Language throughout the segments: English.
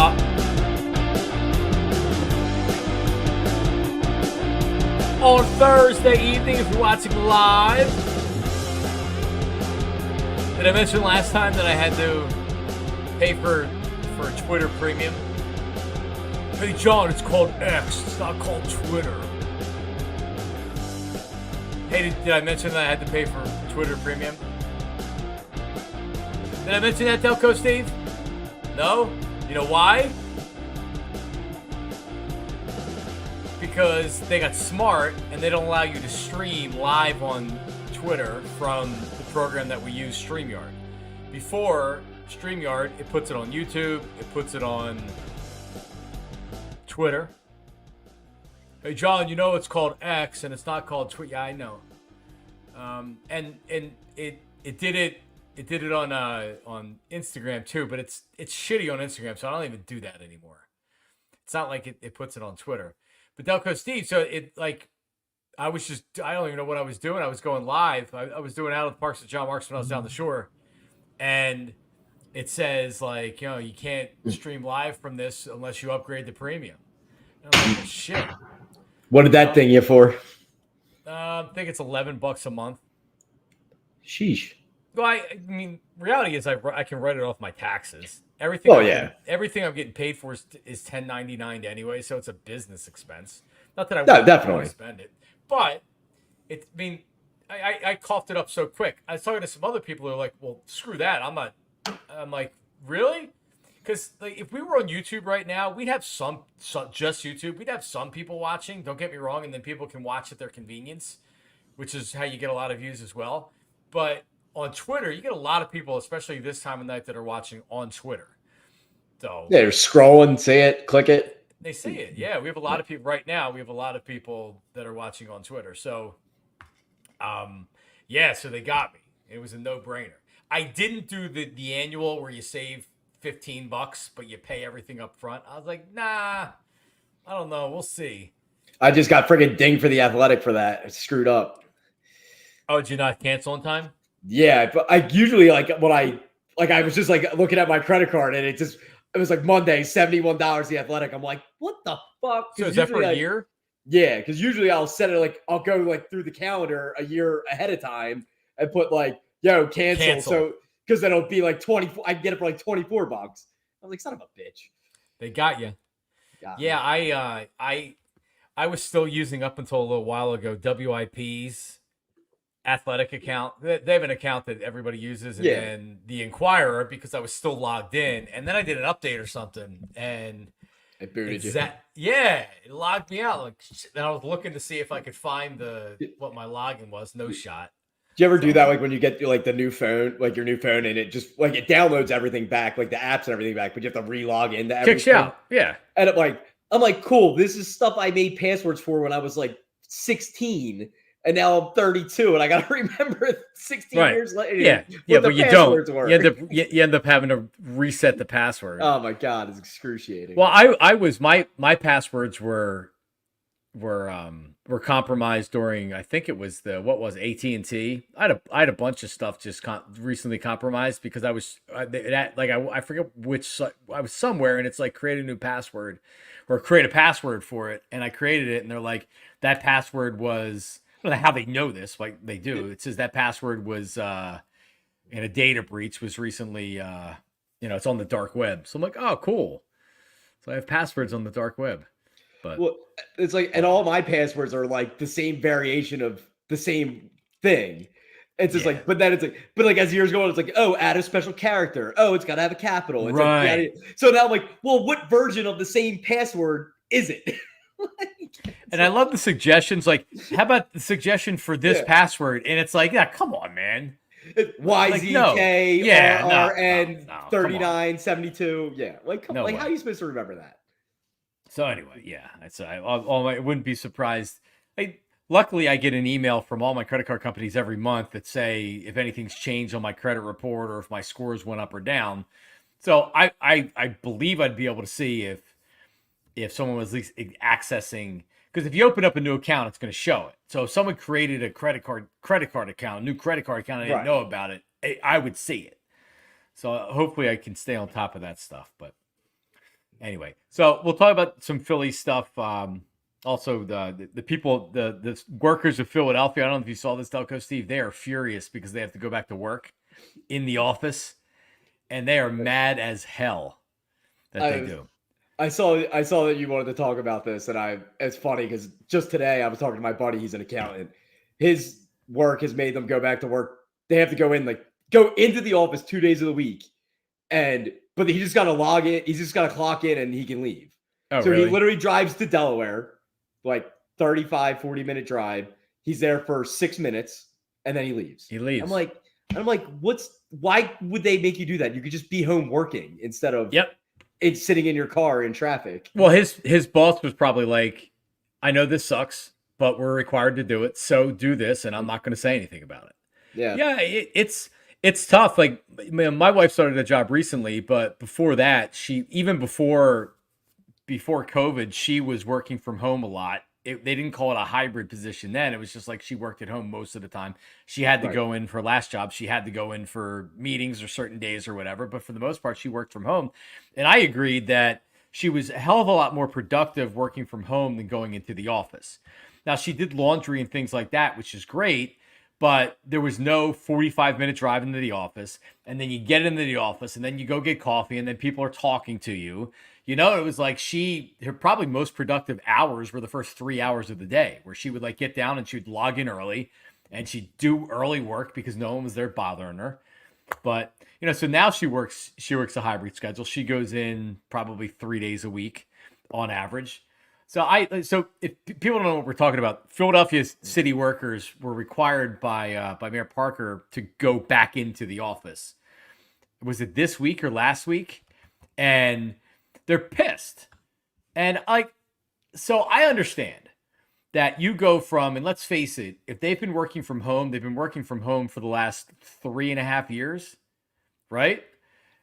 Wawa. On Thursday evening, if you're watching live. Did I mention last time that I had to pay for a Twitter premium? Hey, John, it's called X. It's not called Twitter. Hey, did I mention that I had to pay for Twitter premium? Did I mention that, Delco Steve? No? You know why? Because they got smart and they don't allow you to stream live on Twitter from the program that we use, StreamYard. Before StreamYard, it puts it on YouTube, it puts it on Twitter. Hey John, you know it's called X and it's not called Twitter. Yeah, I know. And it did it on Instagram too, but it's shitty on Instagram, so I don't even do that anymore. It's not like it puts it on Twitter. But Delco Steve, so I don't even know what I was doing. I was going live. I was doing Out of the Parks with John Marks when I was down the shore, and it says like, you can't stream live from this unless you upgrade the premium. And I'm like, well, shit. What did that thing you for? I think it's $11 a month. Sheesh. Well, I mean, reality is I can write it off my taxes. Everything. Everything I'm getting paid for is 1099 anyway, so it's a business expense. Not that I want to spend it, but I coughed it up so quick. I was talking to some other people who are like, "Well, screw that. I'm like, really? Because like, if we were on YouTube right now, we'd have some just YouTube. We'd have some people watching. Don't get me wrong, and then people can watch at their convenience, which is how you get a lot of views as well. But on Twitter, you get a lot of people, especially this time of night, that are watching on Twitter. So yeah, they're scrolling, see it, click it. They see it. Yeah, we have a lot of people right now. We have a lot of people that are watching on Twitter. So, so they got me. It was a no-brainer. I didn't do the annual where you save $15, but you pay everything up front. I was like, nah, I don't know. We'll see. I just got friggin' dinged for The Athletic for that. It's screwed up. Oh, did you not cancel in time? Yeah, but I usually I was just like looking at my credit card and it was like Monday, $71 The Athletic. I'm like, what the fuck? So is that for a year? Yeah, because usually I'll set it I'll go through the calendar a year ahead of time and put cancel. So because then it'll be 24. I can get it for $24. I'm like, son of a bitch. They got you. Yeah, I was still using up until a little while ago WIP's Athletic account. They have an account that everybody uses, and then the Inquirer, because I was still logged in, and then I did an update or something, and it booted you. It logged me out. Then I was looking to see if I could find what my login was. No shot. Do you ever do that when you get the new phone, your new phone, and it just it downloads everything back, the apps and everything back, but you have to re-log into everything? Kicks you out. Yeah. And I'm like, cool. This is stuff I made passwords for when I was 16. And now I'm 32, and I got to remember 16 years later. Yeah, but you don't. You end up having to reset the password. Oh my god, it's excruciating. Well, I was my passwords were compromised during, I think it was AT&T. I had a bunch of stuff just recently compromised because I forget which, I was somewhere and it's create a new password or create a password for it, and I created it and they're like, that password was, I don't know how they know this, they do. It says that password was in a data breach, was recently it's on the dark web. So I'm like, oh cool. So I have passwords on the dark web. But it's and all my passwords are the same variation of the same thing. It's just but then it's as years go on, it's add a special character. Oh, it's got to have a capital. It's right. So now I'm like, well, what version of the same password is it? And I love the suggestions. How about the suggestion for this password? And it's come on, man. YZK, RRN, 3972. Yeah. Come on. How are you supposed to remember that? So anyway, I wouldn't be surprised. Luckily, I get an email from all my credit card companies every month that say if anything's changed on my credit report or if my scores went up or down. So I believe I'd be able to see if someone was at least accessing, because if you open up a new account, it's going to show it. So if someone created a credit card account, a new credit card account, I didn't know about it, I would see it. So hopefully I can stay on top of that stuff. But Anyway, so we'll talk about some Philly stuff. Also, the people, the workers of Philadelphia. I don't know if you saw this, Delco Steve. They are furious because they have to go back to work in the office, and they are mad as hell that they do. I saw that you wanted to talk about this, and it's funny because just today I was talking to my buddy. He's an accountant. His work has made them go back to work. They have to go into the office 2 days of the week, but he just got to log in. He's just got to clock in and he can leave. Oh, so really? He literally drives to Delaware, like 40-minute drive. He's there for 6 minutes and then he leaves. I'm like, why would they make you do that? You could just be home working instead of it's sitting in your car in traffic. Well, his boss was probably like, I know this sucks, but we're required to do it. So do this. And I'm not going to say anything about it. Yeah. It's tough. Like, my wife started a job recently, but before that, before COVID, she was working from home a lot. They didn't call it a hybrid position then. It was just like she worked at home most of the time. She had to go in for last job. She had to go in for meetings or certain days or whatever. But for the most part, she worked from home. And I agreed that she was a hell of a lot more productive working from home than going into the office. Now, she did laundry and things like that, which is great. But there was no 45-minute drive into the office. And then you get into the office and then you go get coffee and then people are talking to you. It was like her probably most productive hours were the first 3 hours of the day where she would like get down and she would log in early and she'd do early work because no one was there bothering her. But, so now she works a hybrid schedule. She goes in probably 3 days a week on average. So if people don't know what we're talking about, Philadelphia's city workers were required by Mayor Parker to go back into the office. Was it this week or last week? And they're pissed. And so I understand that you go from, and let's face it, if they've been working from home for the last 3.5 years, right?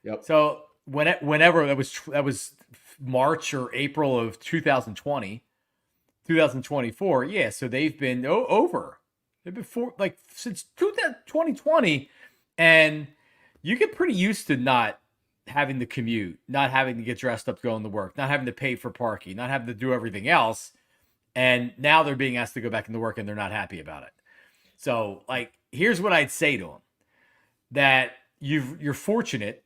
Yep. So whenever that was March or April of 2024. Yeah. So they've been they've been since 2020. And you get pretty used to not having to commute, not having to get dressed up, going to work, not having to pay for parking, not having to do everything else. And now they're being asked to go back into work and they're not happy about it. So here's what I'd say to them, that you're fortunate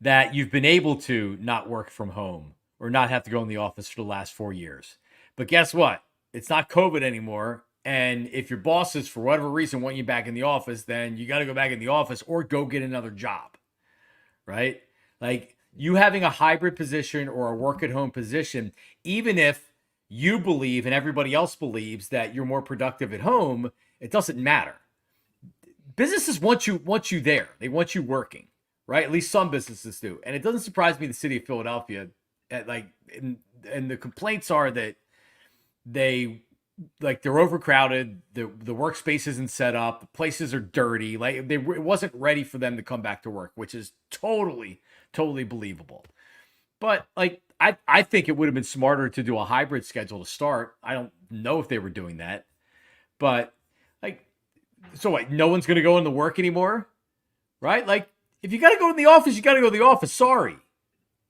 that you've been able to not work from home or not have to go in the office for the last 4 years. But guess what? It's not COVID anymore. And if your bosses, for whatever reason, want you back in the office, then you got to go back in the office or go get another job, right? Like, you having a hybrid position or a work at home position, even if you believe and everybody else believes that you're more productive at home, it doesn't matter. Businesses want you there. They want you working. Right? At least some businesses do. And it doesn't surprise me the city of Philadelphia, and the complaints are that they're overcrowded, the workspace isn't set up, the places are dirty, it wasn't ready for them to come back to work, which is totally believable. But I think it would have been smarter to do a hybrid schedule to start. I don't know if they were doing that. But no one's going to go into work anymore, right? If you got to go to the office, you got to go to the office. Sorry.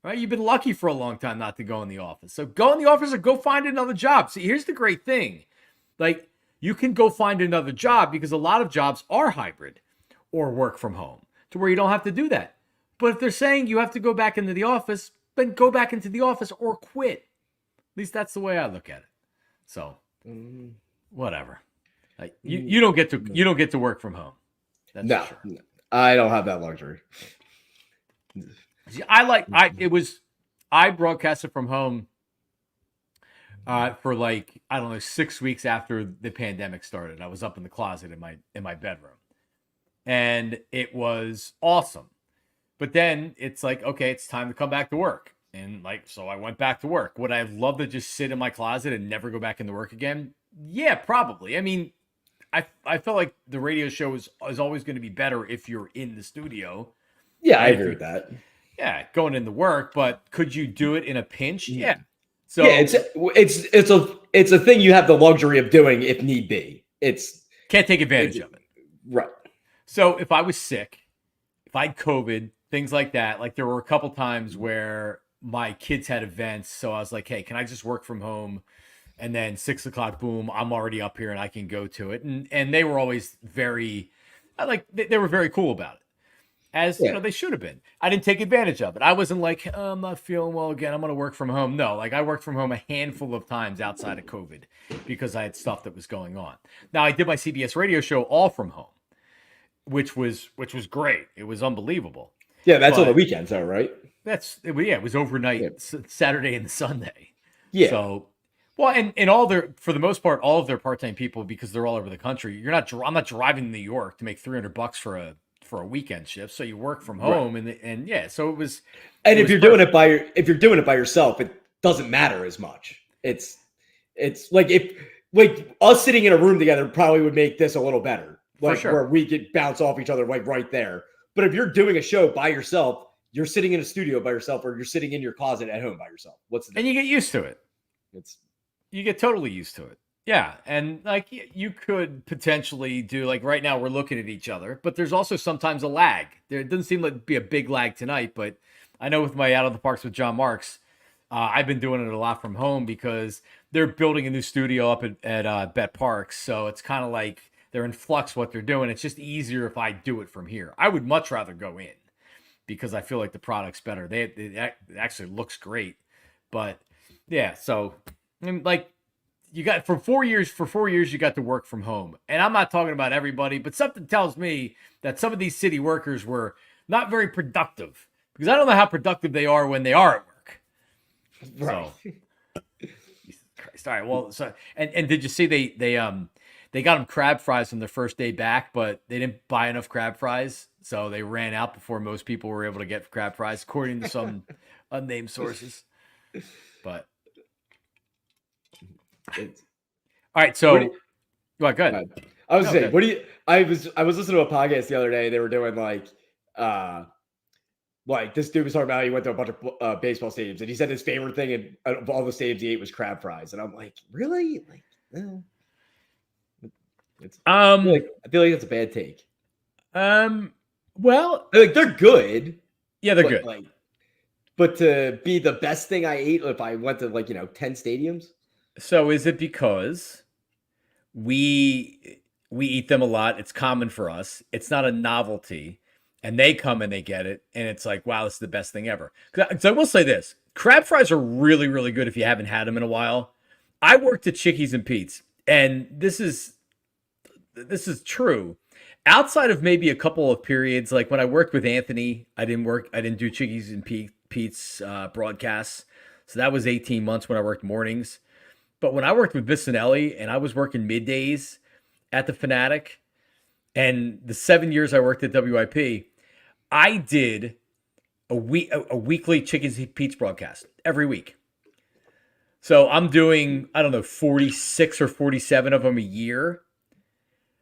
Right? You've been lucky for a long time not to go in the office. So go in the office or go find another job. See, here's the great thing. You can go find another job because a lot of jobs are hybrid or work from home to where you don't have to do that. But if they're saying you have to go back into the office, then go back into the office or quit. At least that's the way I look at it. So, whatever. You don't get to work from home. That's for sure. No. I don't have that luxury. See, I broadcasted from home for 6 weeks after the pandemic started. I was up in the closet in my bedroom, and it was awesome. But then it's okay, it's time to come back to work. And so I went back to work. Would I have loved to just sit in my closet and never go back into work again? Yeah, probably. I mean, I felt like the radio show is always going to be better if you're in the studio. Yeah, I agree with that. Yeah, going into work, but could you do it in a pinch? Yeah. So yeah, it's a thing you have the luxury of doing if need be. Can't take advantage of it. Right. So if I was sick, if I had COVID, things like that, there were a couple times where my kids had events. So I was like, hey, can I just work from home? And then 6 o'clock, boom, I'm already up here and I can go to it. And they were always very, they were very cool about it. As Yeah. they should have been. I didn't take advantage of it. I wasn't like, oh, I'm not feeling well again, I'm going to work from home. No, like I worked from home a handful of times outside of COVID because I had stuff that was going on. Now I did my CBS radio show all from home, which was great. It was unbelievable. Yeah, that's on the weekends, though, right? It was overnight, Saturday and Sunday. Yeah. So, well, and all for the most part, all of their part-time people, because they're all over the country. I'm not driving to New York to make $300 for a weekend shift. So you work from home, and yeah. So it was. And if you're doing it by yourself, it doesn't matter as much. It's like if us sitting in a room together probably would make this a little better, like where we could bounce off each other like right there. But if you're doing a show by yourself, you're sitting in a studio by yourself, or you're sitting in your closet at home by yourself. And you get used to it. You get totally used to it. Yeah. And like you could potentially do, like right now we're looking at each other, but there's also sometimes a lag. There doesn't seem like be a big lag tonight, but I know with my Out of the Parks with John Marks, I've been doing it a lot from home because they're building a new studio up at Bet Parks. So it's kind of like they're in flux what they're doing. It's just easier if I do it from here. I would much rather go in because I feel like the product's better. It actually looks great. But yeah, so like you got for 4 years, you got to work from home. And I'm not talking about everybody, but something tells me that some of these city workers were not very productive because I don't know how productive they are when they are at work. Right. So, Jesus Christ. All right. Well, so, and did you see they got them crab fries on their first day back, but they didn't buy enough crab fries. So they ran out before most people were able to get crab fries, according to some unnamed sources. But all right, so go ahead. I was saying, I was listening to a podcast the other day. They were doing like this dude was talking about how he went to a bunch of baseball stadiums, and he said his favorite thing of all the stadiums he ate was crab fries. And I'm like, really? Like, I feel like that's a bad take. Well, like they're good. Yeah, they're good. But to be the best thing I ate if I went to 10 stadiums. So is it because we eat them a lot? It's common for us. It's not a novelty, and they come and they get it, and it's like, wow, this is the best thing ever. So I will say this: crab fries are really, really good if you haven't had them in a while. I worked at Chickies and Pete's, and this is true. Outside of maybe a couple of periods, like when I worked with Anthony, I didn't do Chickies and Pete's broadcasts. So that was 18 months when I worked mornings. But when I worked with Bisinelli and I was working middays at the Fanatic, and the 7 years I worked at WIP, I did a weekly Chickies and Pete's broadcast every week. So I'm doing, 46 or 47 of them a year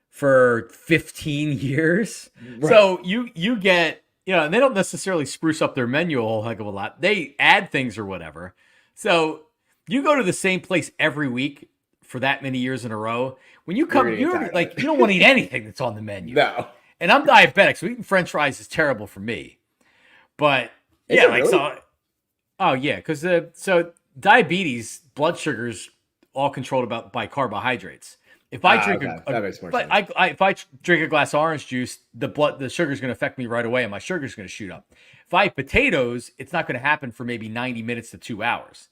for 15 years. Right. So you get, and they don't necessarily spruce up their menu a whole heck of a lot. They add things or whatever. So you go to the same place every week for that many years in a row. When you come, you don't want to eat anything that's on the menu. No. And I'm diabetic, so eating French fries is terrible for me. But yeah, like really? So. Oh yeah, because so diabetes, blood sugars, all controlled by carbohydrates. If I drink that makes more sense. If I drink a glass of orange juice, the sugar is going to affect me right away, and my sugar is going to shoot up. If I eat potatoes, it's not going to happen for maybe 90 minutes to 2 hours,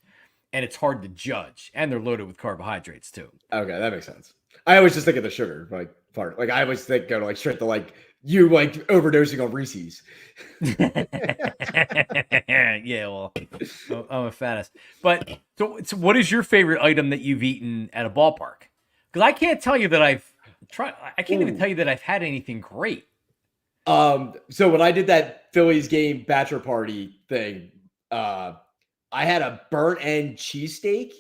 and it's hard to judge. And they're loaded with carbohydrates too. Okay, that makes sense. I always just think of the sugar part. Like I always go to straight to you overdosing on Reese's. Yeah, well, I'm a fattest. But so what is your favorite item that you've eaten at a ballpark? Because I can't tell you that I've tried. I can't even tell you that I've had anything great. So when I did that Phillies game bachelor party thing, I had a burnt end cheesesteak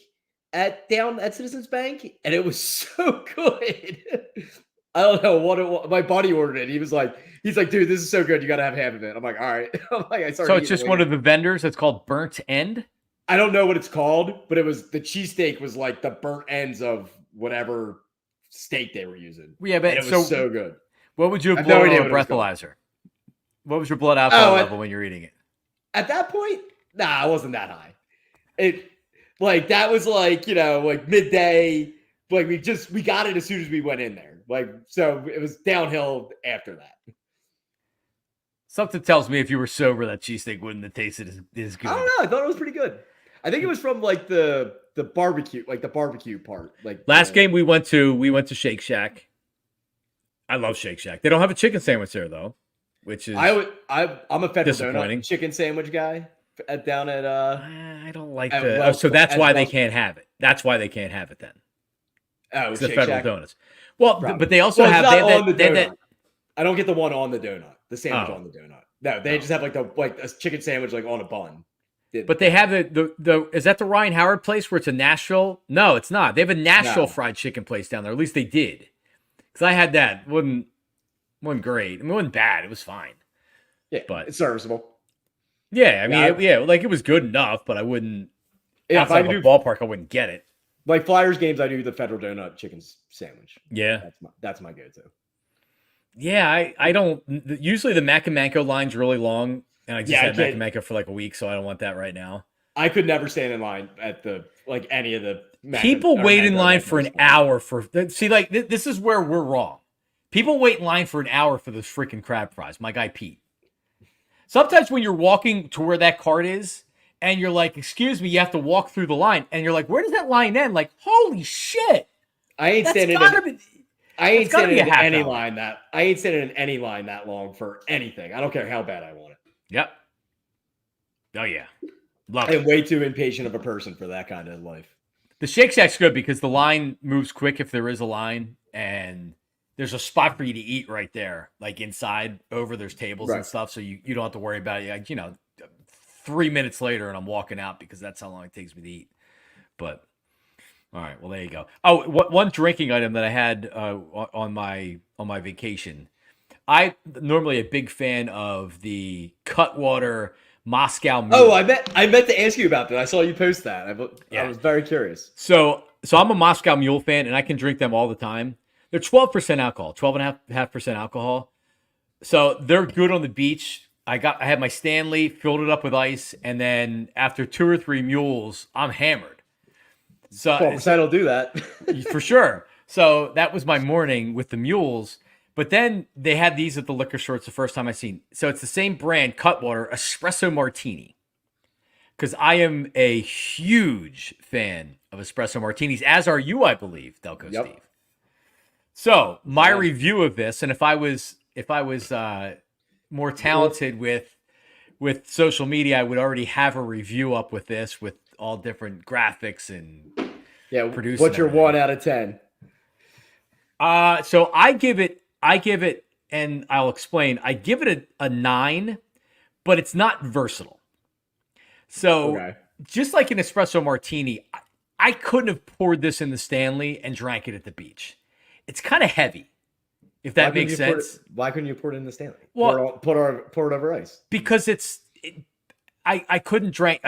down at Citizens Bank, and it was so good. I don't know what it was. My buddy ordered it. He's like, dude, this is so good. You got to have half of it. I'm like, all right. So it's just one of the vendors. It's called Burnt End. I don't know what it's called, but the cheesesteak was like the burnt ends of whatever steak they were using. Yeah, but it was so good. What would you blow on a breathalyzer? What was your blood alcohol level when you're eating it? At that point, Nah, it wasn't that high. It like that was like, like midday. Like we got it as soon as we went in there. Like, so it was downhill after that. Something tells me if you were sober, that cheesesteak wouldn't have tasted as good. I don't know. I thought it was pretty good. I think it was from like the barbecue, like the barbecue part. Like last game we went to Shake Shack. I love Shake Shack. They don't have a chicken sandwich there though, which is I'm a Federal Donut chicken sandwich guy down at I don't like the so that's why they can't have it. That's why they can't have it then. Oh, it's the Federal Donuts. Well, but they also have that. I don't get the one on the donut, the sandwich on the donut. No, they just have like a chicken sandwich like on a bun. But they have the is that the Ryan Howard place where it's a Nashville? No, it's not. They have a Nashville fried chicken place down there. At least they did. Because I had that. It wasn't great. I mean, it wasn't bad. It was fine. Yeah, but it's serviceable. Yeah, I mean, like it was good enough, but I wouldn't. Yeah, outside of a ballpark, I wouldn't get it. Like Flyers games, I do the Federal Donut chicken sandwich. Yeah, that's my go-to. Yeah, I don't. Usually the Mac and Manco line's really long, and I just had Mac and Manco for like a week, so I don't want that right now. I could never stand in line at any of the people wait in line for an hour for. See, like this is where we're wrong. People wait in line for an hour for those freaking crab fries. My guy Pete. Sometimes when you're walking to where that cart is, and you're like, "Excuse me," you have to walk through the line, and you're like, "Where does that line end?" Like, holy shit! I ain't standing in any line that long for anything. I don't care how bad I want it. Yep. Oh yeah. I am way too impatient of a person for that kind of life. The Shake Shack's good because the line moves quick if there is a line, and there's a spot for you to eat right there, like inside over there's tables and stuff, so you don't have to worry about it. Like, 3 minutes later and I'm walking out because that's how long it takes me to eat. But all right, well there you go. Oh, one drinking item that I had on my vacation. I'm normally a big fan of the Cutwater Moscow Mule. Oh, I meant to ask you about that. I saw you post that. I was very curious. So I'm a Moscow Mule fan, and I can drink them all the time. They're 12% alcohol, 12.5% alcohol. So they're good on the beach. I had my Stanley, filled it up with ice, and then after 2 or 3 mules, I'm hammered. So 12% will do that. For sure. So that was my morning with the mules. But then they had these at the liquor store. It's the first time I've seen. So it's the same brand, Cutwater Espresso Martini. Because I am a huge fan of espresso martinis, as are you, I believe, Delco Steve. So my review of this, and if I was more talented with social media, I would already have a review up with this, with all different graphics and producing. What's your 1 out of 10? So I give it, and I'll explain. I give it a 9, but it's not versatile. So just like an espresso martini, I couldn't have poured this in the Stanley and drank it at the beach. It's kind of heavy, if that makes sense. Why couldn't you pour it in the Stanley? Well, pour it over ice. Because I couldn't drink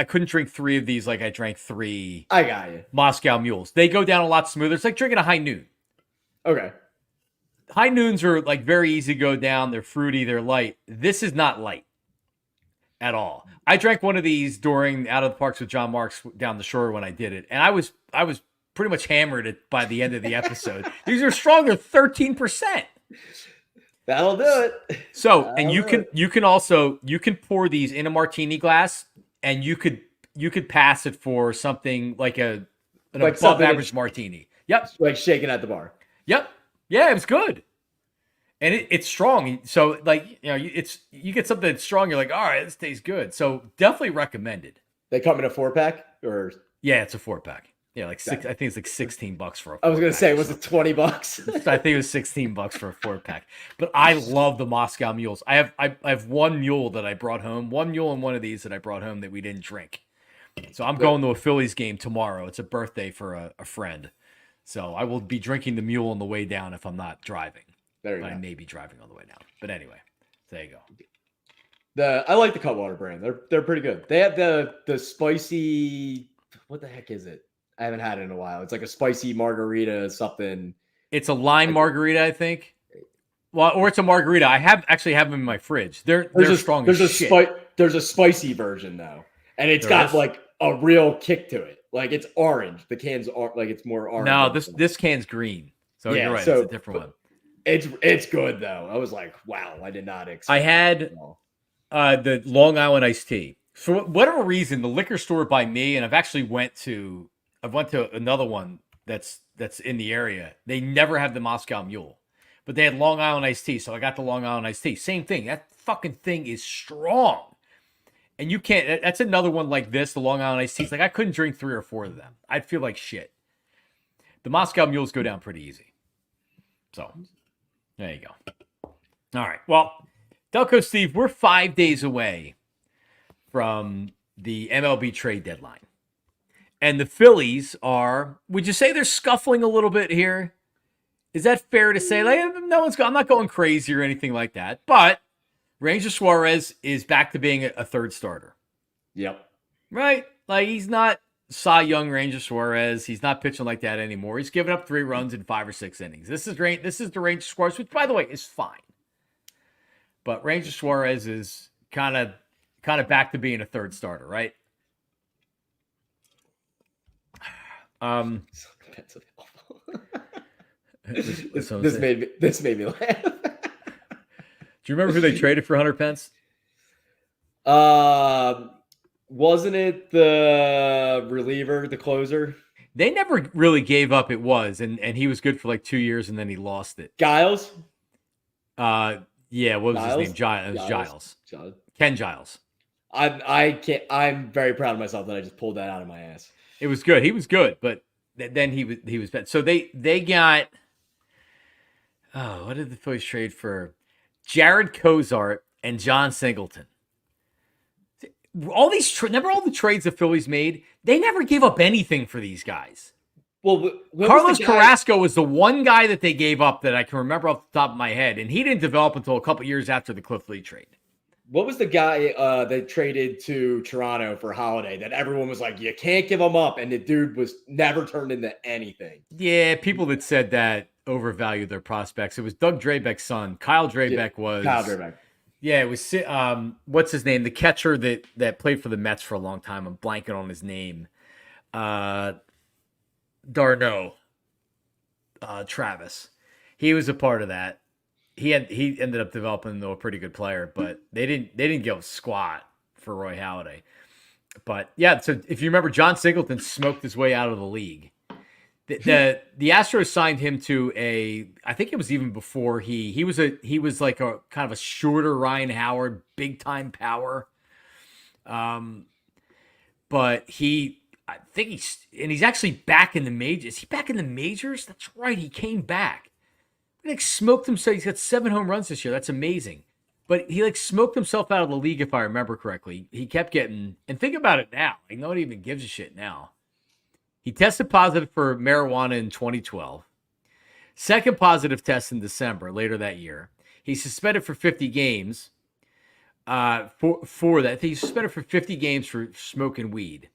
3 of these like I drank 3. I got you. Moscow Mules. They go down a lot smoother. It's like drinking a High Noon. Okay. High Noons are like very easy to go down. They're fruity. They're light. This is not light at all. I drank one of these during Out of the Parks with John Marks down the shore when I did it, and I was pretty much hammered by the end of the episode. These are stronger, 13%. That'll do it. So, and you can pour these in a martini glass, and you could pass it for something like an above average martini. Yep. Like shaking at the bar. Yep. Yeah, it was good. And it's strong. So you get something that's strong, you're like, all right, this tastes good. So definitely recommended. They come in a 4-pack or? Yeah, it's a 4-pack. Yeah, like I think it's like $16 for a 4-pack. I was going to say, was it $20? I think it was $16 for a 4-pack. But I love the Moscow Mules. I have one mule that I brought home, one mule and one of these that I brought home that we didn't drink. So I'm going to a Phillies game tomorrow. It's a birthday for a friend. So I will be drinking the mule on the way down if I'm not driving. I may be driving on the way down. But anyway, there you go. I like the Cutwater brand. They're pretty good. They have the spicy, what the heck is it? I haven't had it in a while. It's like a spicy margarita something. It's a lime margarita, I think. Well, or it's a margarita. I actually have them in my fridge. They're strong as shit. There's a spicy version though. and it's got like a real kick to it. Like it's orange. The cans are like it's more orange. No, this can's green. So you're right. It's a different one. It's good though. I was like, wow, I did not expect. I had the Long Island iced tea. For whatever reason, the liquor store by me, and I've actually went to another one that's in the area. They never have the Moscow Mule, but they had Long Island iced tea. So I got the Long Island iced tea. Same thing. That fucking thing is strong. And you can't, that's another one like this, the Long Island iced teas. Like I couldn't drink 3 or 4 of them. I'd feel like shit. The Moscow Mules go down pretty easy. So there you go. All right. Well, Delco Steve, we're 5 days away from the MLB trade deadline. And the Phillies are, would you say they're scuffling a little bit here? Is that fair to say? Like, I'm not going crazy or anything like that. But Ranger Suarez is back to being a third starter. Yep. Right? Like, he's not Cy Young Ranger Suarez. He's not pitching like that anymore. He's given up 3 runs in 5 or 6 innings. This is the Ranger Suarez, which, by the way, is fine. But Ranger Suarez is kind of back to being a third starter, right? This made me laugh. Do you remember who they traded for Hunter Pence? Wasn't it the reliever, the closer? They never really gave up. It was, and he was good for like 2 years, and then he lost it. Giles? Yeah, what was Giles? his name? Giles. Ken Giles. I'm very proud of myself that I just pulled that out of my ass. It was good. He was good, but then he was bad. So they got, what did the Phillies trade for? Jared Cozart and John Singleton. Remember all the trades the Phillies made? They never gave up anything for these guys. Well, Carlos Carrasco was the one guy that they gave up that I can remember off the top of my head, and he didn't develop until a couple years after the Cliff Lee trade. What was the guy that traded to Toronto for Holiday that everyone was like, you can't give him up, and the dude was never turned into anything? Yeah, people that said that overvalued their prospects. It was Doug Drabeck's son. Kyle Drabeck was. Kyle Drabeck. Yeah, it was. What's his name? The catcher that played for the Mets for a long time. I'm blanking on his name. Darno. Travis. He was a part of that. He ended up developing into a pretty good player, but they didn't give a squat for Roy Halladay. But yeah, so if you remember, John Singleton smoked his way out of the league. The Astros signed him to I think it was even before he was like a kind of a shorter Ryan Howard, big time power. But I think he's actually back in the majors. Is he back in the majors? That's right. He came back. He like smoked himself. He's got 7 home runs this year. That's amazing. But he like smoked himself out of the league, if I remember correctly. He kept getting, and think about it now. Like nobody even gives a shit now. He tested positive for marijuana in 2012. Second positive test in December, later that year. He's suspended for 50 games for that. He's suspended for 50 games for smoking weed.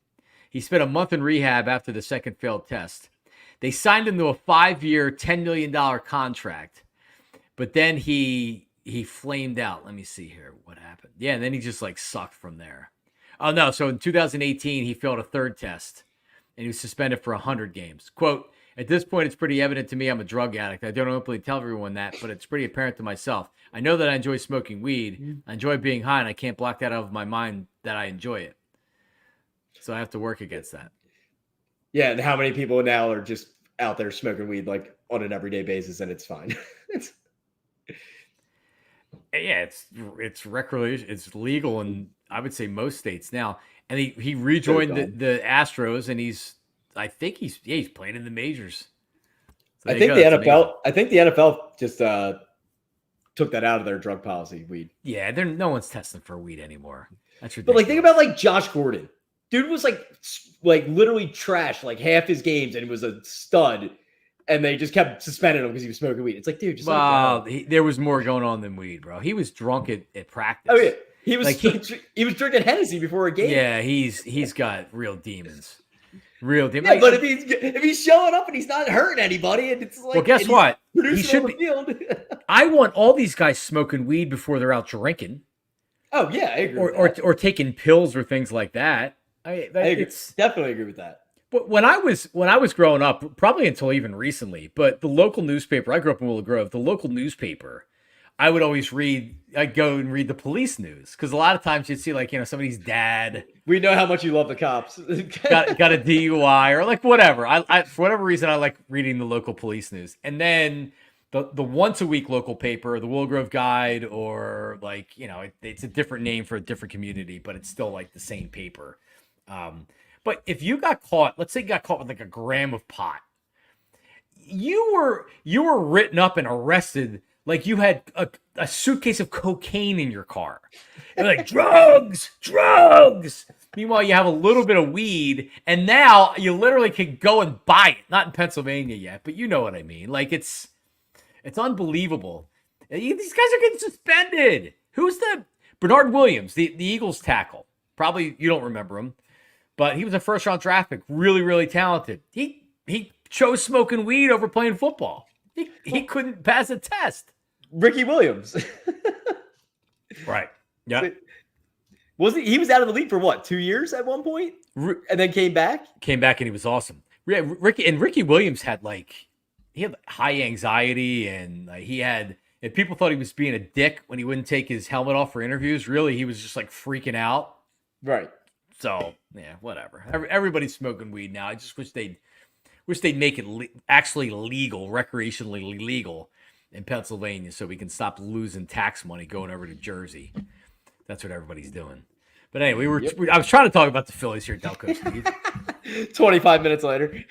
He spent a month in rehab after the second failed test. They signed him to a 5-year, $10 million contract. But then he flamed out. Let me see here what happened. Yeah, and then he just like sucked from there. Oh, no. So in 2018, he failed a third test. And he was suspended for 100 games. Quote, at this point, it's pretty evident to me I'm a drug addict. I don't openly tell everyone that, but it's pretty apparent to myself. I know that I enjoy smoking weed. I enjoy being high, and I can't block that out of my mind that I enjoy it. So I have to work against that. Yeah, and how many people now are just out there smoking weed like on an everyday basis, and it's fine. Yeah, it's recreational. It's legal in, I would say, most states now. And he rejoined the Astros, and I think he's playing in the majors. So I think the NFL just took that out of their drug policy. Weed. Yeah, no one's testing for weed anymore. That's ridiculous. But like, think about like Josh Gordon. Dude was like literally trash like half his games, and he was a stud. And they just kept suspending him because he was smoking weed. It's like, dude, just there was more going on than weed, bro. He was drunk at practice. Oh yeah. He was like he was drinking Hennessy before a game. Yeah, he's got real demons. Real demons. Yeah, like, but if he's showing up and he's not hurting anybody, and it's like, well, guess what? He should be. I want all these guys smoking weed before they're out drinking. Oh yeah, I agree. Or taking pills or things like that. Definitely agree with that. But when I was growing up, probably until even recently, but the local newspaper, I grew up in Willow Grove, the local newspaper, I would always read, I'd go and read the police news. Because a lot of times you'd see like, somebody's dad. We know how much you love the cops. got a DUI or like whatever. I for whatever reason, I like reading the local police news. And then the once a week local paper, the Willow Grove Guide, or like, it's a different name for a different community, but it's still like the same paper. But if you got caught, let's say you got caught with like a gram of pot, you were written up and arrested like you had a suitcase of cocaine in your car. And like, drugs. Meanwhile, you have a little bit of weed, and now you literally can go and buy it. Not in Pennsylvania yet, but you know what I mean. Like, it's unbelievable. These guys are getting suspended. Who's the Bernard Williams, the Eagles tackle? Probably you don't remember him. But he was a first-round draft pick, really, really talented. He chose smoking weed over playing football. He couldn't pass a test. Ricky Williams. Right. Yeah. He was out of the league for what, 2 years at one point? And then came back? Came back and he was awesome. Ricky Williams had high anxiety, and if people thought he was being a dick when he wouldn't take his helmet off for interviews, really he was just like freaking out. Right. So, yeah, whatever. Everybody's smoking weed now. I just wish they'd make it actually legal, recreationally legal in Pennsylvania, so we can stop losing tax money going over to Jersey. That's what everybody's doing. But anyway, I was trying to talk about the Phillies here, Delco Steve. 25 minutes later.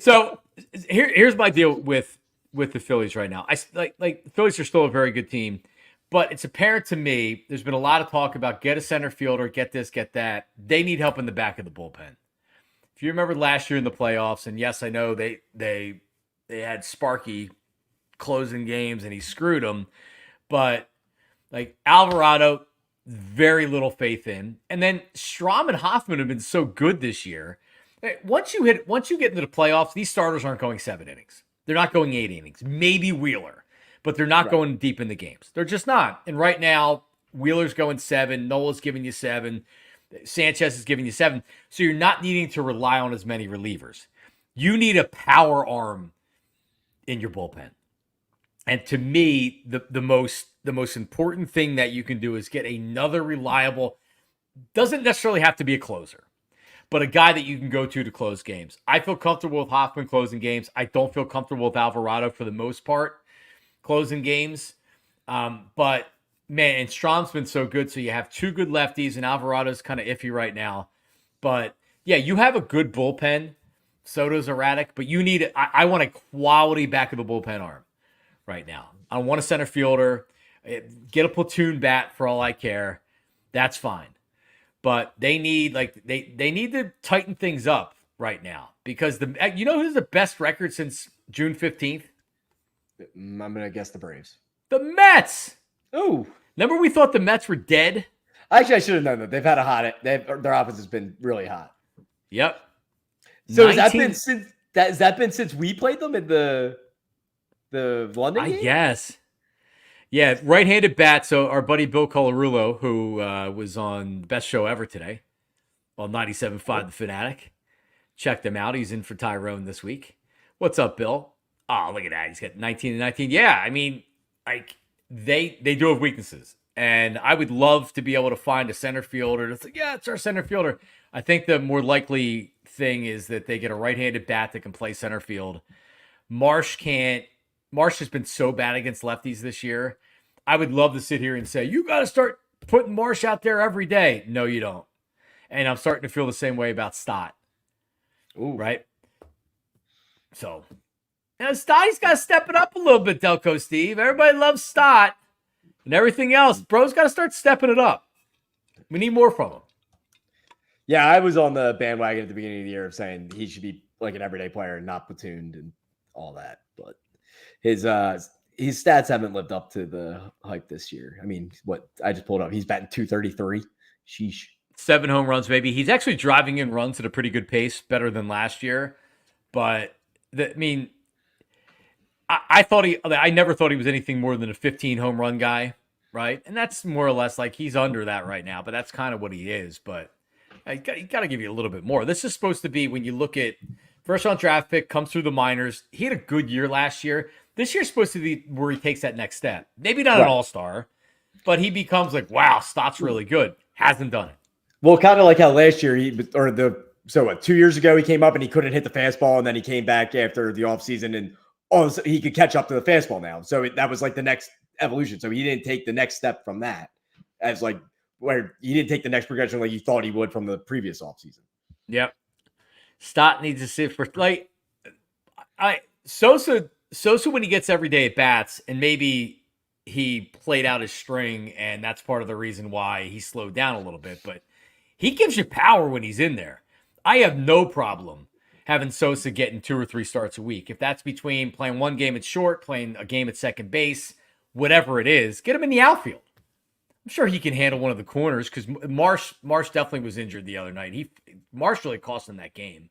So here's my deal with the Phillies right now. I like the Phillies are still a very good team. But it's apparent to me, there's been a lot of talk about get a center fielder, get this, get that. They need help in the back of the bullpen. If you remember last year in the playoffs, and yes, I know they had Sparky closing games and he screwed them, but like Alvarado, very little faith in. And then Strahm and Hoffman have been so good this year. Once you get into the playoffs, these starters aren't going 7 innings. They're not going 8 innings. Maybe Wheeler. But they're not going deep in the games. They're just not. And right now, Wheeler's going 7. Nola's giving you 7. Sanchez is giving you 7. So you're not needing to rely on as many relievers. You need a power arm in your bullpen. And to me, the most important thing that you can do is get another reliable, doesn't necessarily have to be a closer, but a guy that you can go to close games. I feel comfortable with Hoffman closing games. I don't feel comfortable with Alvarado for the most part closing games. But man, and Strahm's been so good. So you have 2 good lefties, and Alvarado's kind of iffy right now. But yeah, you have a good bullpen. Soto's erratic, but you need, I want a quality back of the bullpen arm right now. I want a center fielder. Get a platoon bat for all I care. That's fine. But they need they need to tighten things up right now, because who's the best record since June 15th? I'm going to guess the Braves. The Mets. Oh. Remember we thought the Mets were dead? Actually, I should have known that. They've had their offense has been really hot. Yep. So has that been since we played them in the London game? I guess. Yeah, right-handed bat. So our buddy Bill Colarulo, who was on Best Show Ever today, on 97.5 The Fanatic. Check them out. He's in for Tyrone this week. What's up, Bill? Oh, look at that. He's got 19 and 19. Yeah, I mean, like they do have weaknesses. And I would love to be able to find a center fielder that's like, yeah, it's our center fielder. I think the more likely thing is that they get a right-handed bat that can play center field. Marsh has been so bad against lefties this year. I would love to sit here and say, you got to start putting Marsh out there every day. No, you don't. And I'm starting to feel the same way about Stott. Ooh. Right? So, now Stott's got to step it up a little bit, Delco Steve. Everybody loves Stott and everything else. Bro's got to start stepping it up. We need more from him. Yeah, I was on the bandwagon at the beginning of the year of saying he should be like an everyday player and not platooned and all that. But his stats haven't lived up to the hype this year. I mean, what I just pulled up, he's batting 233. Sheesh. 7 home runs, maybe. He's actually driving in runs at a pretty good pace, better than last year. But I never thought he was anything more than a 15 home run guy, right? And that's more or less like he's under that right now, but that's kind of what he is. But I got to give you a little bit more. This is supposed to be when you look at first round draft pick, comes through the minors. He had a good year last year. This year's supposed to be where he takes that next step. Maybe not an all-star, but he becomes like, wow, Stott's really good. Hasn't done it. Well, kind of like how last year 2 years ago he came up and he couldn't hit the fastball, and then he came back after the offseason and he could catch up to the fastball now. So that was like the next evolution. So he didn't take the next step from that, as like where he didn't take the next progression like you thought he would from the previous offseason. Yep. Stott needs to sit for like Sosa when he gets every day at bats, and maybe he played out his string, and that's part of the reason why he slowed down a little bit. But he gives you power when he's in there. I have no problem having Sosa getting 2 or 3 starts a week. If that's between playing one game at short, playing a game at second base, whatever it is, get him in the outfield. I'm sure he can handle one of the corners because Marsh definitely was injured the other night. Marsh really cost him that game.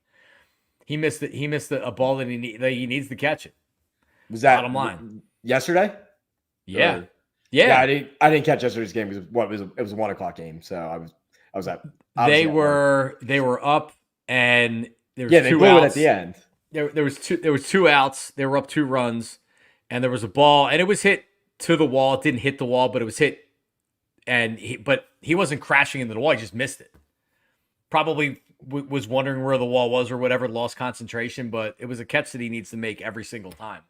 He missed a ball that he needs to catch it. Was that bottom line yesterday? Yeah. Yeah. I didn't catch yesterday's game because it was a 1:00 game. So I was at. They were up and there was they two blew outs it at the end. There was 2 outs. They were up 2 runs, and there was a ball, and it was hit to the wall. It didn't hit the wall, but it was hit, but he wasn't crashing into the wall. He just missed it. Probably was wondering where the wall was or whatever, lost concentration, but it was a catch that he needs to make every single time.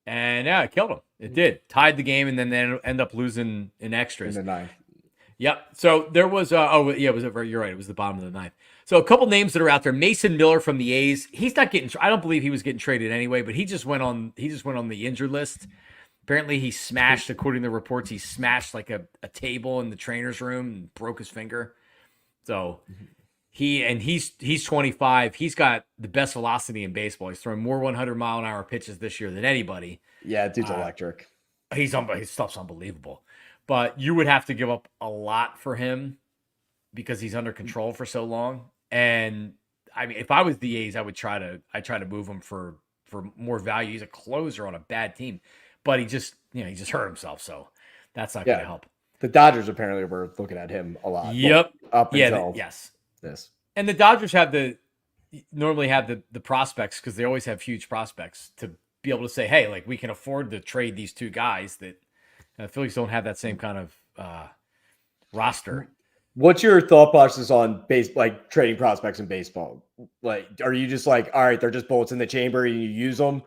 And yeah, it killed him. It did. Tied the game, and then they end up losing in extras. In the 9th. Yep. So there was, you're right. It was the bottom of the 9th. So a couple names that are out there. Mason Miller from the A's. He's not getting, I don't believe he was getting traded anyway, but he just went on the injured list. Apparently he smashed, according to the reports, he smashed like a table in the trainer's room and broke his finger. So he's 25. He's got the best velocity in baseball. He's throwing more 100-mile-an-hour pitches this year than anybody. Yeah, dude's electric. His stuff's unbelievable. But you would have to give up a lot for him because he's under control for so long. And I mean, if I was the A's, I'd try to move him for more value. He's a closer on a bad team, but he just hurt himself, so that's not going to help. The Dodgers apparently were looking at him a lot. Yep. Up until this. And the Dodgers normally have the prospects, because they always have huge prospects, to be able to say, hey, like, we can afford to trade these 2 guys that Phillies don't have that same kind of roster. What's your thought process on trading prospects in baseball? Like, are you just like, all right, they're just bullets in the chamber and you use them,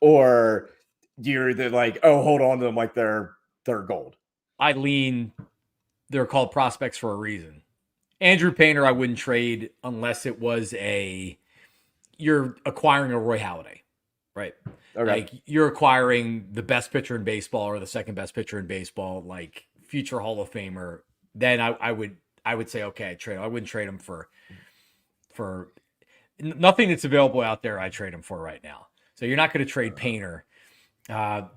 or you're like, oh, hold on to them like they're gold? They're called prospects for a reason. Andrew Painter, I wouldn't trade unless it was you're acquiring a Roy Halladay, right? Okay. Like, you're acquiring the best pitcher in baseball or the second best pitcher in baseball, like future Hall of Famer. Then I would say, okay, I'd trade him. I wouldn't trade him for nothing that's available out there. I trade him for right now. So you're not going to trade Painter.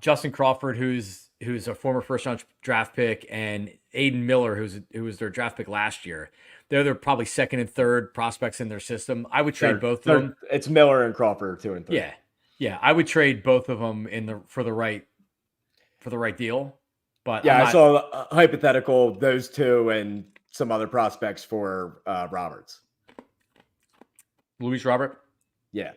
Justin Crawford, who's a former first-round draft pick, and Aiden Miller, who was their draft pick last year. They're probably second and third prospects in their system. I would trade both of them. It's Miller and Crawford 2 and 3. Yeah. I would trade both of them for the right deal. But I saw a hypothetical, those 2 and some other prospects for Roberts. Luis Robert. Yeah.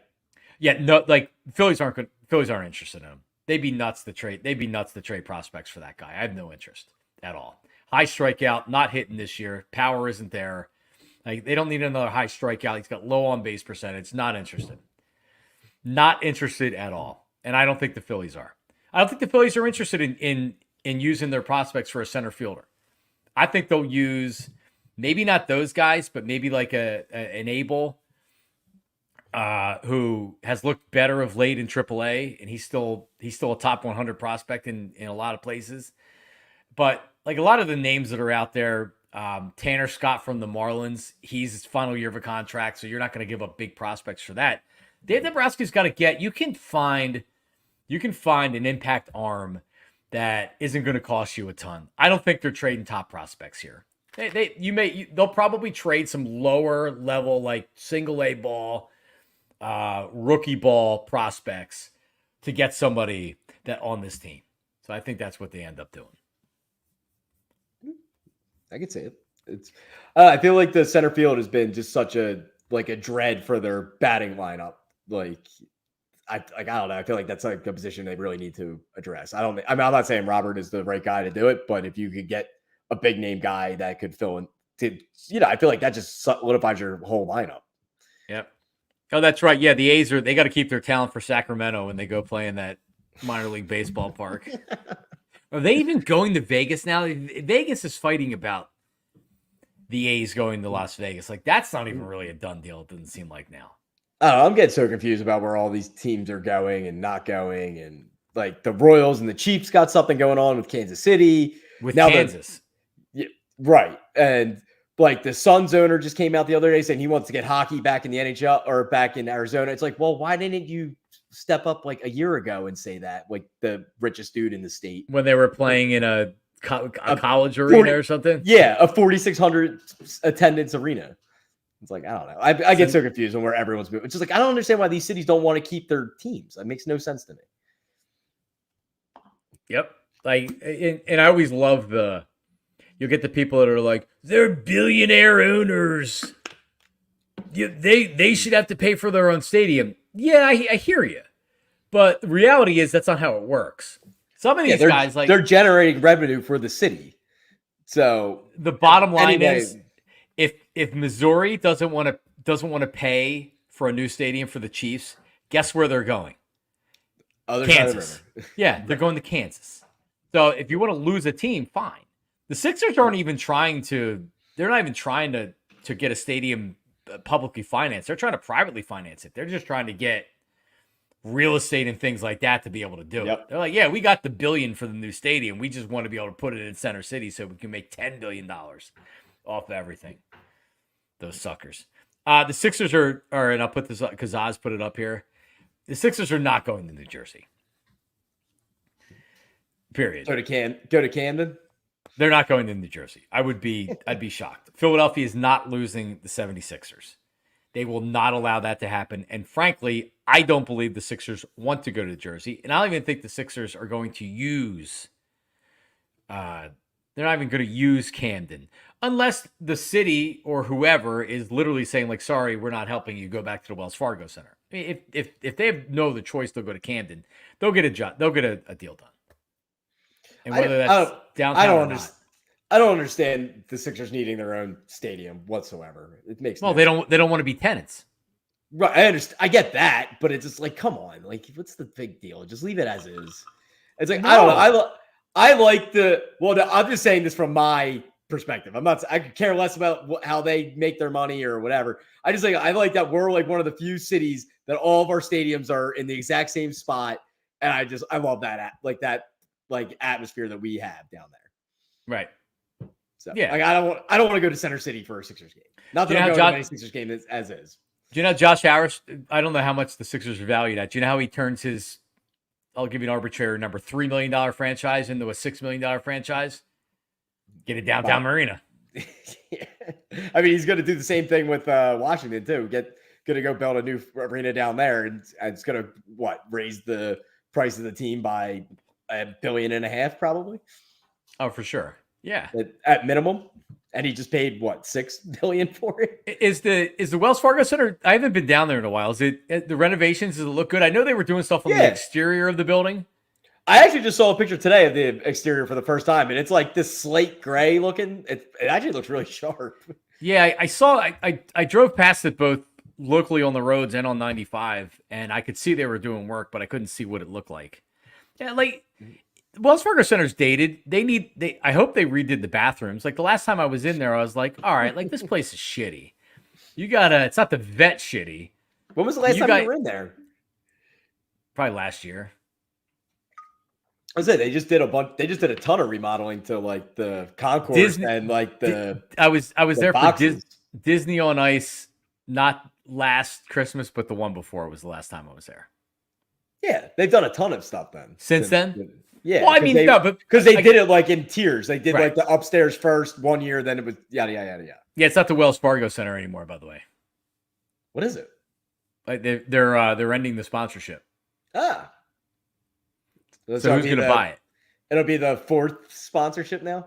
No, like Phillies aren't interested in him. They'd be nuts to trade prospects for that guy. I have no interest at all. High strikeout, not hitting this year. Power isn't there. Like, they don't need another high strikeout. He's got low on base percentage. Not interested. Not interested at all. And I don't think the Phillies are. I don't think the Phillies are interested in using their prospects for a center fielder. I think they'll use maybe not those guys, but maybe like an Abel, who has looked better of late in AAA, and he's still a top 100 prospect in a lot of places. But like a lot of the names that are out there, Tanner Scott from the Marlins, he's his final year of a contract, so you're not going to give up big prospects for that. Dave Dombrowski's got to get. You can find an impact arm that isn't going to cost you a ton. I don't think they're trading top prospects here. They'll probably trade some lower level, like single A ball, rookie ball prospects to get somebody that on this team. So I think that's what they end up doing. I could see it. It's I feel like the center field has been just such a dread for their batting lineup. I don't know. I feel like that's like a position they really need to address. I mean, I'm not saying Robert is the right guy to do it, but if you could get a big name guy that could fill in, I feel like that just solidifies your whole lineup. Yep. Oh, that's right. Yeah, the A's they got to keep their talent for Sacramento when they go play in that minor league baseball park. Are they even going to Vegas now? Vegas is fighting about the A's going to Las Vegas. Like, that's not even really a done deal. It doesn't seem like now. I don't know, I'm getting so confused about where all these teams are going and not going. And like the Royals and the Chiefs got something going on with Kansas City. With now Kansas. Yeah, right. And like the Suns owner just came out the other day saying he wants to get hockey back in the NHL or back in Arizona. It's like, well, why didn't you step up like a year ago and say that? Like the richest dude in the state. When they were playing in a college arena or something? Yeah, a 4,600 attendance arena. It's like, I don't know. I get so confused when where everyone's moving. It's just like, I don't understand why these cities don't want to keep their teams. That makes no sense to me. Yep. Like, and I always love you'll get the people that are like, they're billionaire owners. They should have to pay for their own stadium. Yeah, I hear you. But the reality is that's not how it works. Some of these guys, like, they're generating revenue for the city. So the bottom line is, if Missouri doesn't want to pay for a new stadium for the Chiefs, guess where they're going? Kansas. Yeah, they're going to Kansas. So if you want to lose a team, fine. The Sixers aren't even trying to. They're not even trying to get a stadium publicly financed. They're trying to privately finance it. They're just trying to get real estate and things like that to be able to do it. They're like, yeah, we got the $1 billion for the new stadium. We just want to be able to put it in Center City so we can make $10 billion off of everything. Those suckers. The Sixers are, and I'll put this up because Oz put it up here. The Sixers are not going to New Jersey. Period. Go to Camden? They're not going to New Jersey. I'd be shocked. Philadelphia is not losing the 76ers. They will not allow that to happen. And frankly, I don't believe the Sixers want to go to Jersey. And I don't even think the Sixers are going to use they're not even going to use Camden. Unless the city or whoever is literally saying, like, sorry, we're not helping you, go back to the Wells Fargo Center. I mean, if they have no other choice, they'll go to Camden. They'll get a job. They'll get a deal done. And whether that's downtown or not. I don't understand the Sixers needing their own stadium whatsoever. It makes they don't want to be tenants. Right, I understand. I get that, but it's just like, come on, like, what's the big deal? Just leave it as is. It's like, I don't know. I like I'm just saying this from my perspective. I could care less about how they make their money or whatever. I like that we're like one of the few cities that all of our stadiums are in the exact same spot, and I love that atmosphere that we have down there. Right. So yeah, like I don't want to go to Center City for a Sixers game. Not that I'm going to any Sixers game as is. Do you know Josh Harris? I don't know how much the Sixers are valued at. Do you know how he turns his, I'll give you an arbitrary number, $3 million franchise into a $6 million franchise? Get a downtown marina. Yeah. I mean, he's going to do the same thing with Washington too. Going to go build a new arena down there, and it's going to raise the price of the team by $1.5 billion probably. Oh, for sure. Yeah. At minimum. And he just paid $6 billion for it. Is the Wells Fargo Center? I haven't been down there in a while. Is it the renovations? Does it look good? I know they were doing stuff on the exterior of the building. I actually just saw a picture today of the exterior for the first time, and it's like this slate gray looking. It actually looks really sharp. Yeah, I saw. I drove past it both locally on the roads and on 95, and I could see they were doing work, but I couldn't see what it looked like. Yeah, like. Wells Fargo Center's dated. I hope they redid the bathrooms. Like the last time I was in there, I was like, all right, like this place is shitty. It's not the vet shitty. When was the last time you were in there? Probably last year. I said they just did a ton of remodeling to like the concourse and like the. I was there boxes. for Disney on Ice, not last Christmas, but the one before was the last time I was there. Yeah, they've done a ton of stuff then. Since then. Yeah, well, I mean, because they did it like in tiers. They did like the upstairs first 1 year, then it was yada yada yada. Yeah, it's not the Wells Fargo Center anymore, by the way. What is it? Like they're ending the sponsorship. Ah, so who's going to buy it? It'll be the fourth sponsorship now.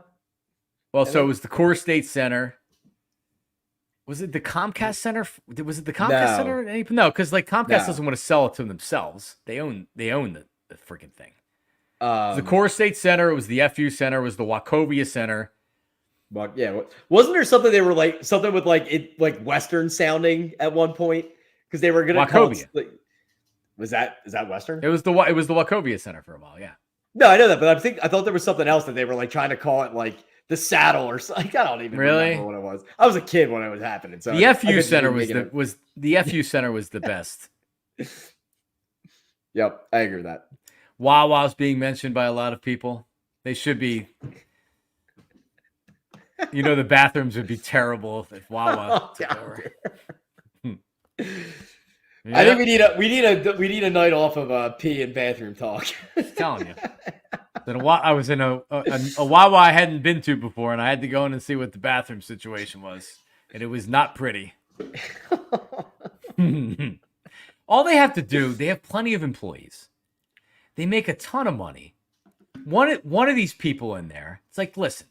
Well, so it was the Core State Center. Was it the Comcast Center? Was it the Comcast Center? No, because like Comcast doesn't want to sell it to themselves. They own the freaking thing. The Core State Center. It was the FU Center. It was the Wachovia Center. But yeah, wasn't there something they were like something with like it like Western sounding at one point because they were gonna call it, like, is that Western? It was the Wachovia Center for a while. Yeah. No, I know that, but I thought there was something else that they were like trying to call it like the Saddle or something. I don't even remember what it was. I was a kid when it was happening. So the FU Center was the FU Center was the best. Yep, I agree with that. Wawa's being mentioned by a lot of people. They should be. You know, the bathrooms would be terrible if Wawa took over. Yeah. I think we need a night off of pee and bathroom talk. I'm telling you. I was in a Wawa I hadn't been to before, and I had to go in and see what the bathroom situation was, and it was not pretty. All they have to do, they have plenty of employees. They make a ton of money. One of these people in there, it's like, listen,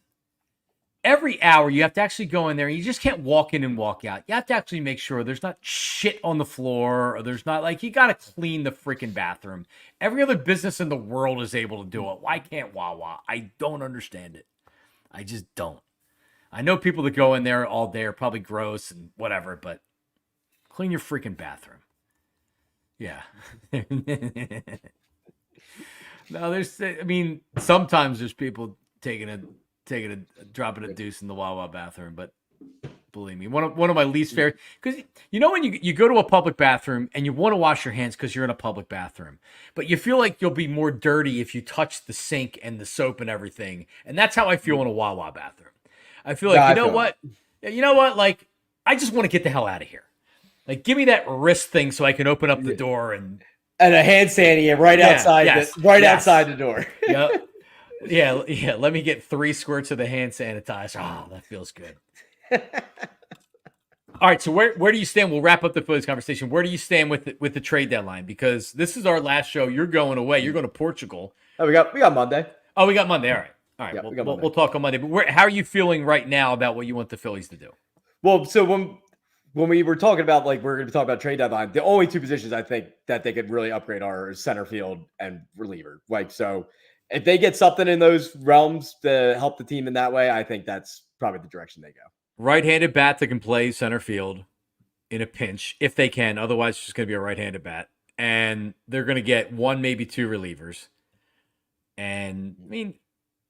every hour you have to actually go in there, and you just can't walk in and walk out. You have to actually make sure there's not shit on the floor, or there's not like, you got to clean the freaking bathroom. Every other business in the world is able to do it. Why can't Wawa? I don't understand it. I just don't. I know people that go in there all day are probably gross and whatever, but clean your freaking bathroom. Yeah. No, sometimes there's people dropping a deuce in the Wawa bathroom, but believe me, one of my least favorite, because you know when you go to a public bathroom and you want to wash your hands because you're in a public bathroom, but you feel like you'll be more dirty if you touch the sink and the soap and everything, and that's how I feel in a Wawa bathroom. I feel like, you know what, like, I just want to get the hell out of here. Like, give me that wrist thing so I can open up the door and a hand sanitizer outside the door. Yep. Yeah. Let me get 3 squirts of the hand sanitizer. Oh, that feels good. All right. So where do you stand? We'll wrap up the Phillies conversation. Where do you stand with the trade deadline? Because this is our last show. You're going away. You're going to Portugal. Oh, we got Monday. Oh, we got Monday. All right. Yeah, we'll talk on Monday. But how are you feeling right now about what you want the Phillies to do? Well, so when we were talking about, like, we're going to talk about trade deadline, the only 2 positions I think that they could really upgrade are center field and reliever. Like, so if they get something in those realms to help the team in that way, I think that's probably the direction they go. Right-handed bat that can play center field in a pinch, if they can. Otherwise, it's just going to be a right-handed bat. And they're going to get 1, maybe 2 relievers. And, I mean,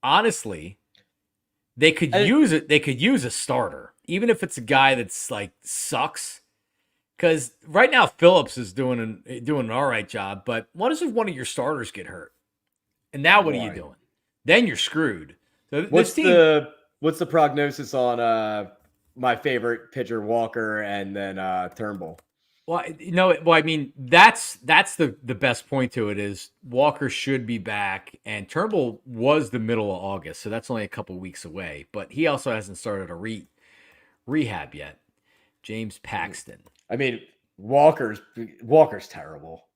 honestly, they could use it. They could use a starter, even if it's a guy that's like sucks. Because right now Phillips is doing an all right job. But what if one of your starters get hurt? And now what are you doing? Then you're screwed. So what's the prognosis on my favorite pitcher Walker and then Turnbull? Well, I mean, that's the best point to it is Walker should be back, and Turnbull was the middle of August, so that's only a couple weeks away. But he also hasn't started a rehab yet. James Paxton. I mean, Walker's terrible.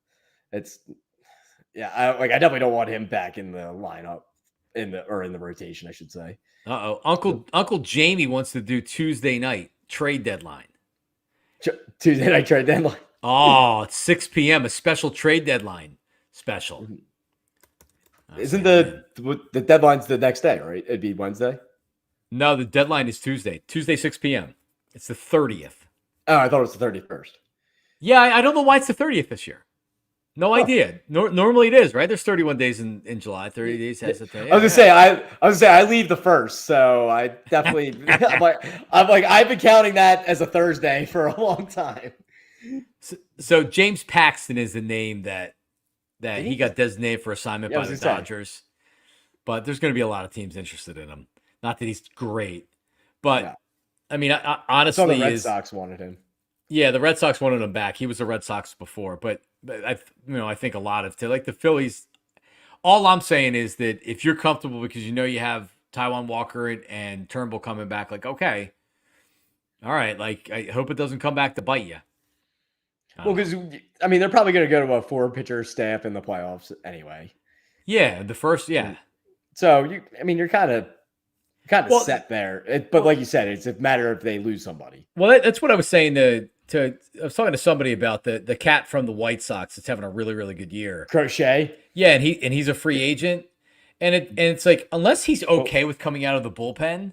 I definitely don't want him back in the lineup in the rotation, I should say. Uncle Jamie wants to do Tuesday night trade deadline. Tuesday night trade deadline. Oh, it's 6 p.m. A special trade deadline special. Isn't the deadline's the next day, right? It'd be Wednesday. No, the deadline is Tuesday. Tuesday, 6 p.m. It's the 30th. Oh, I thought it was the 31st. Yeah, I don't know why it's the 30th this year. No idea. Normally it is, right? There's 31 days in July. 30 days has a day. I was gonna say I leave the 1st, so I definitely I'm like I've been counting that as a Thursday for a long time. So James Paxton is the name that he got designated for assignment by the Dodgers. But there's going to be a lot of teams interested in him. Not that he's great, but I mean, honestly, the Red Sox wanted him. Yeah, the Red Sox wanted him back. He was the Red Sox before, but I think a lot of like the Phillies. All I'm saying is that if you're comfortable because you have Taijuan Walker and Turnbull coming back, like, okay, all right, like I hope it doesn't come back to bite you. Well, because I mean they're probably going to go to a 4-pitcher staff in the playoffs anyway. Yeah, the first, yeah. So you're kind of. kind of set there. But like you said, it's a matter if they lose somebody. Well, that's what I was saying I was talking to somebody about the cat from the White Sox that's having a really, really good year. Crochet. Yeah, and he's a free agent. And it's like, unless he's okay with coming out of the bullpen,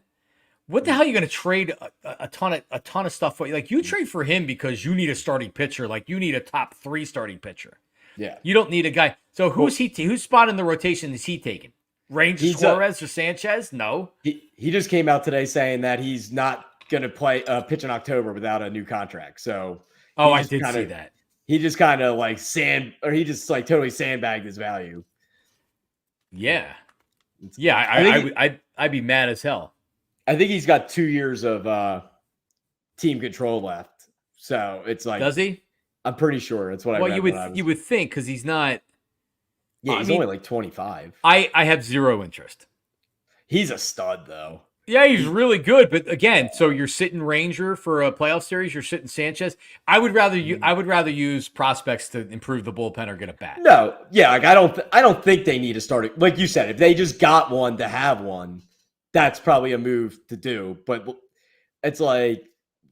what the hell are you going to trade a ton of stuff for? Like, you trade for him because you need a starting pitcher. Like, you need a top 3 starting pitcher. Yeah. You don't need a guy. So whose spot in the rotation is he taking? Suarez or Sanchez? No. He just came out today saying that he's not going to pitch in October without a new contract. So I did see that. He just kind of like totally sandbagged his value. Yeah. Yeah, I'd be mad as hell. I think he's got 2 years of team control left. So it's like, does he? I'm pretty sure that's what I read. You would think, because he's not. Yeah, he's only like 25. I have zero interest. He's a stud, though. Yeah, he's really good. But again, so you're sitting Ranger for a playoff series. You're sitting Sanchez. I would rather use prospects to improve the bullpen or get a bat. No, yeah, like I don't think they need to start it. Like you said, if they just got one to have one, that's probably a move to do. But it's like,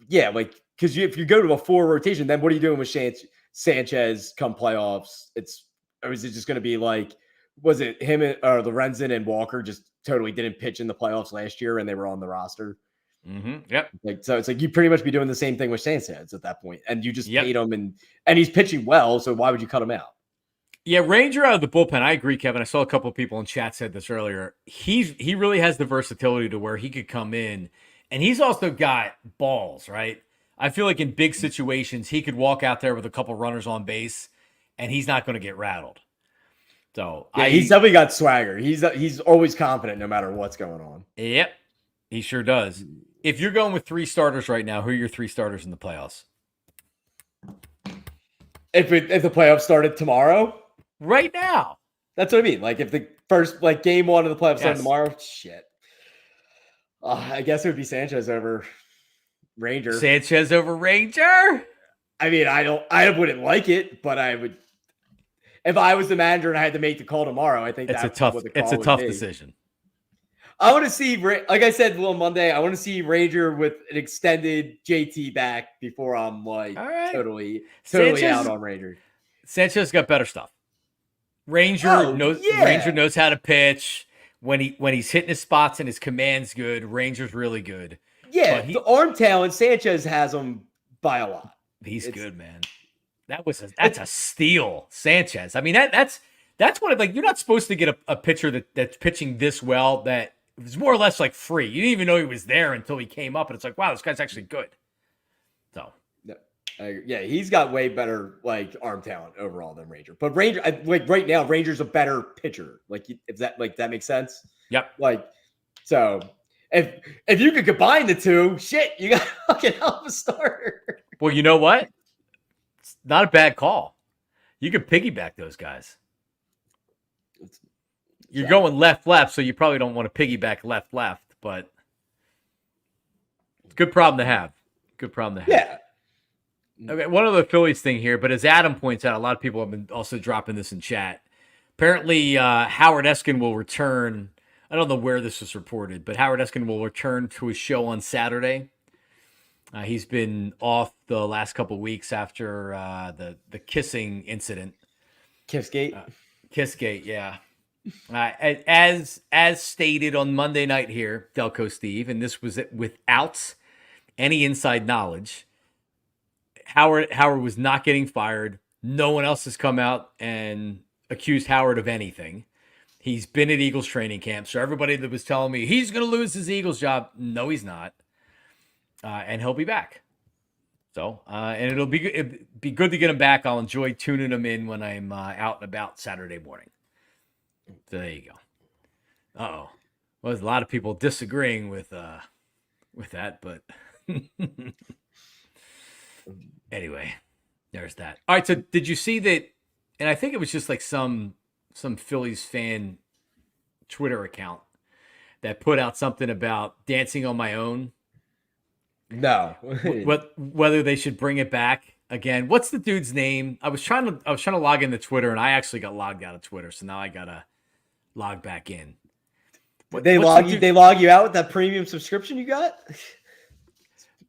yeah, like because if you go to a 4 rotation, then what are you doing with Sanchez come playoffs? Or is it just going to be like, was it him or Lorenzen and Walker just totally didn't pitch in the playoffs last year and they were on the roster? Mm-hmm. Yep. So it's like you pretty much be doing the same thing with Sanchez at that point, and you just paid him, and he's pitching well. So why would you cut him out? Yeah, Ranger out of the bullpen. I agree, Kevin. I saw a couple of people in chat said this earlier. He really has the versatility to where he could come in, and he's also got balls, right? I feel like in big situations he could walk out there with a couple runners on base, and he's not going to get rattled. So yeah, he's definitely got swagger. He's always confident no matter what's going on. Yep, he sure does. If you're going with 3 starters right now, who are your 3 starters in the playoffs? If the playoffs started tomorrow, right now, that's what I mean. Like if the first game 1 of the playoffs started tomorrow, shit. I guess it would be Sanchez over Ranger. Sanchez over Ranger. I mean, I wouldn't like it, but I would. If I was the manager and I had to make the call tomorrow, I think it's a tough decision. I want to see, like I said, Monday, I want to see Ranger with an extended JT back before I'm like totally out on Ranger. Sanchez got better stuff. Ranger knows how to pitch. When he's hitting his spots and his command's good, Ranger's really good. Yeah, the arm talent, Sanchez has him by a lot. He's good, man. That's a steal, Sanchez. I mean, that's one of, like, you're not supposed to get a pitcher that's pitching this well that is more or less like free. You didn't even know he was there until he came up, and it's like, wow, this guy's actually good. So yeah, he's got way better like arm talent overall than Ranger. But Ranger, like right now, Ranger's a better pitcher. Like if that makes sense. Yep. Like so, if you could combine the two, shit, you got a fucking hell of a starter. Well, you know what? It's not a bad call. You could piggyback those guys. You're going left, so you probably don't want to piggyback left, but it's a good problem to have. Yeah. Okay, one other Phillies thing here, but as Adam points out, a lot of people have been also dropping this in chat. Apparently, Howard Eskin will return. I don't know where this was reported, but Howard Eskin will return to his show on Saturday. He's been off the last couple of weeks after the kissing incident. Kissgate? Kissgate, yeah. As stated on Monday night here, Delco Steve, and this was without any inside knowledge, Howard was not getting fired. No one else has come out and accused Howard of anything. He's been at Eagles training camp, so everybody that was telling me he's going to lose his Eagles job, no, he's not. And he'll be back. So, and it'd be good to get him back. I'll enjoy tuning him in when I'm out and about Saturday morning. So there you go. Uh-oh. Well, there's a lot of people disagreeing with that, but anyway, there's that. All right, so did you see that? And I think it was just like some Phillies fan Twitter account that put out something about dancing on my own. No. Whether they should bring it back again. What's the dude's name? I was trying to log into Twitter, and I actually got logged out of Twitter, so now I gotta log back in. They log you out with that premium subscription you got?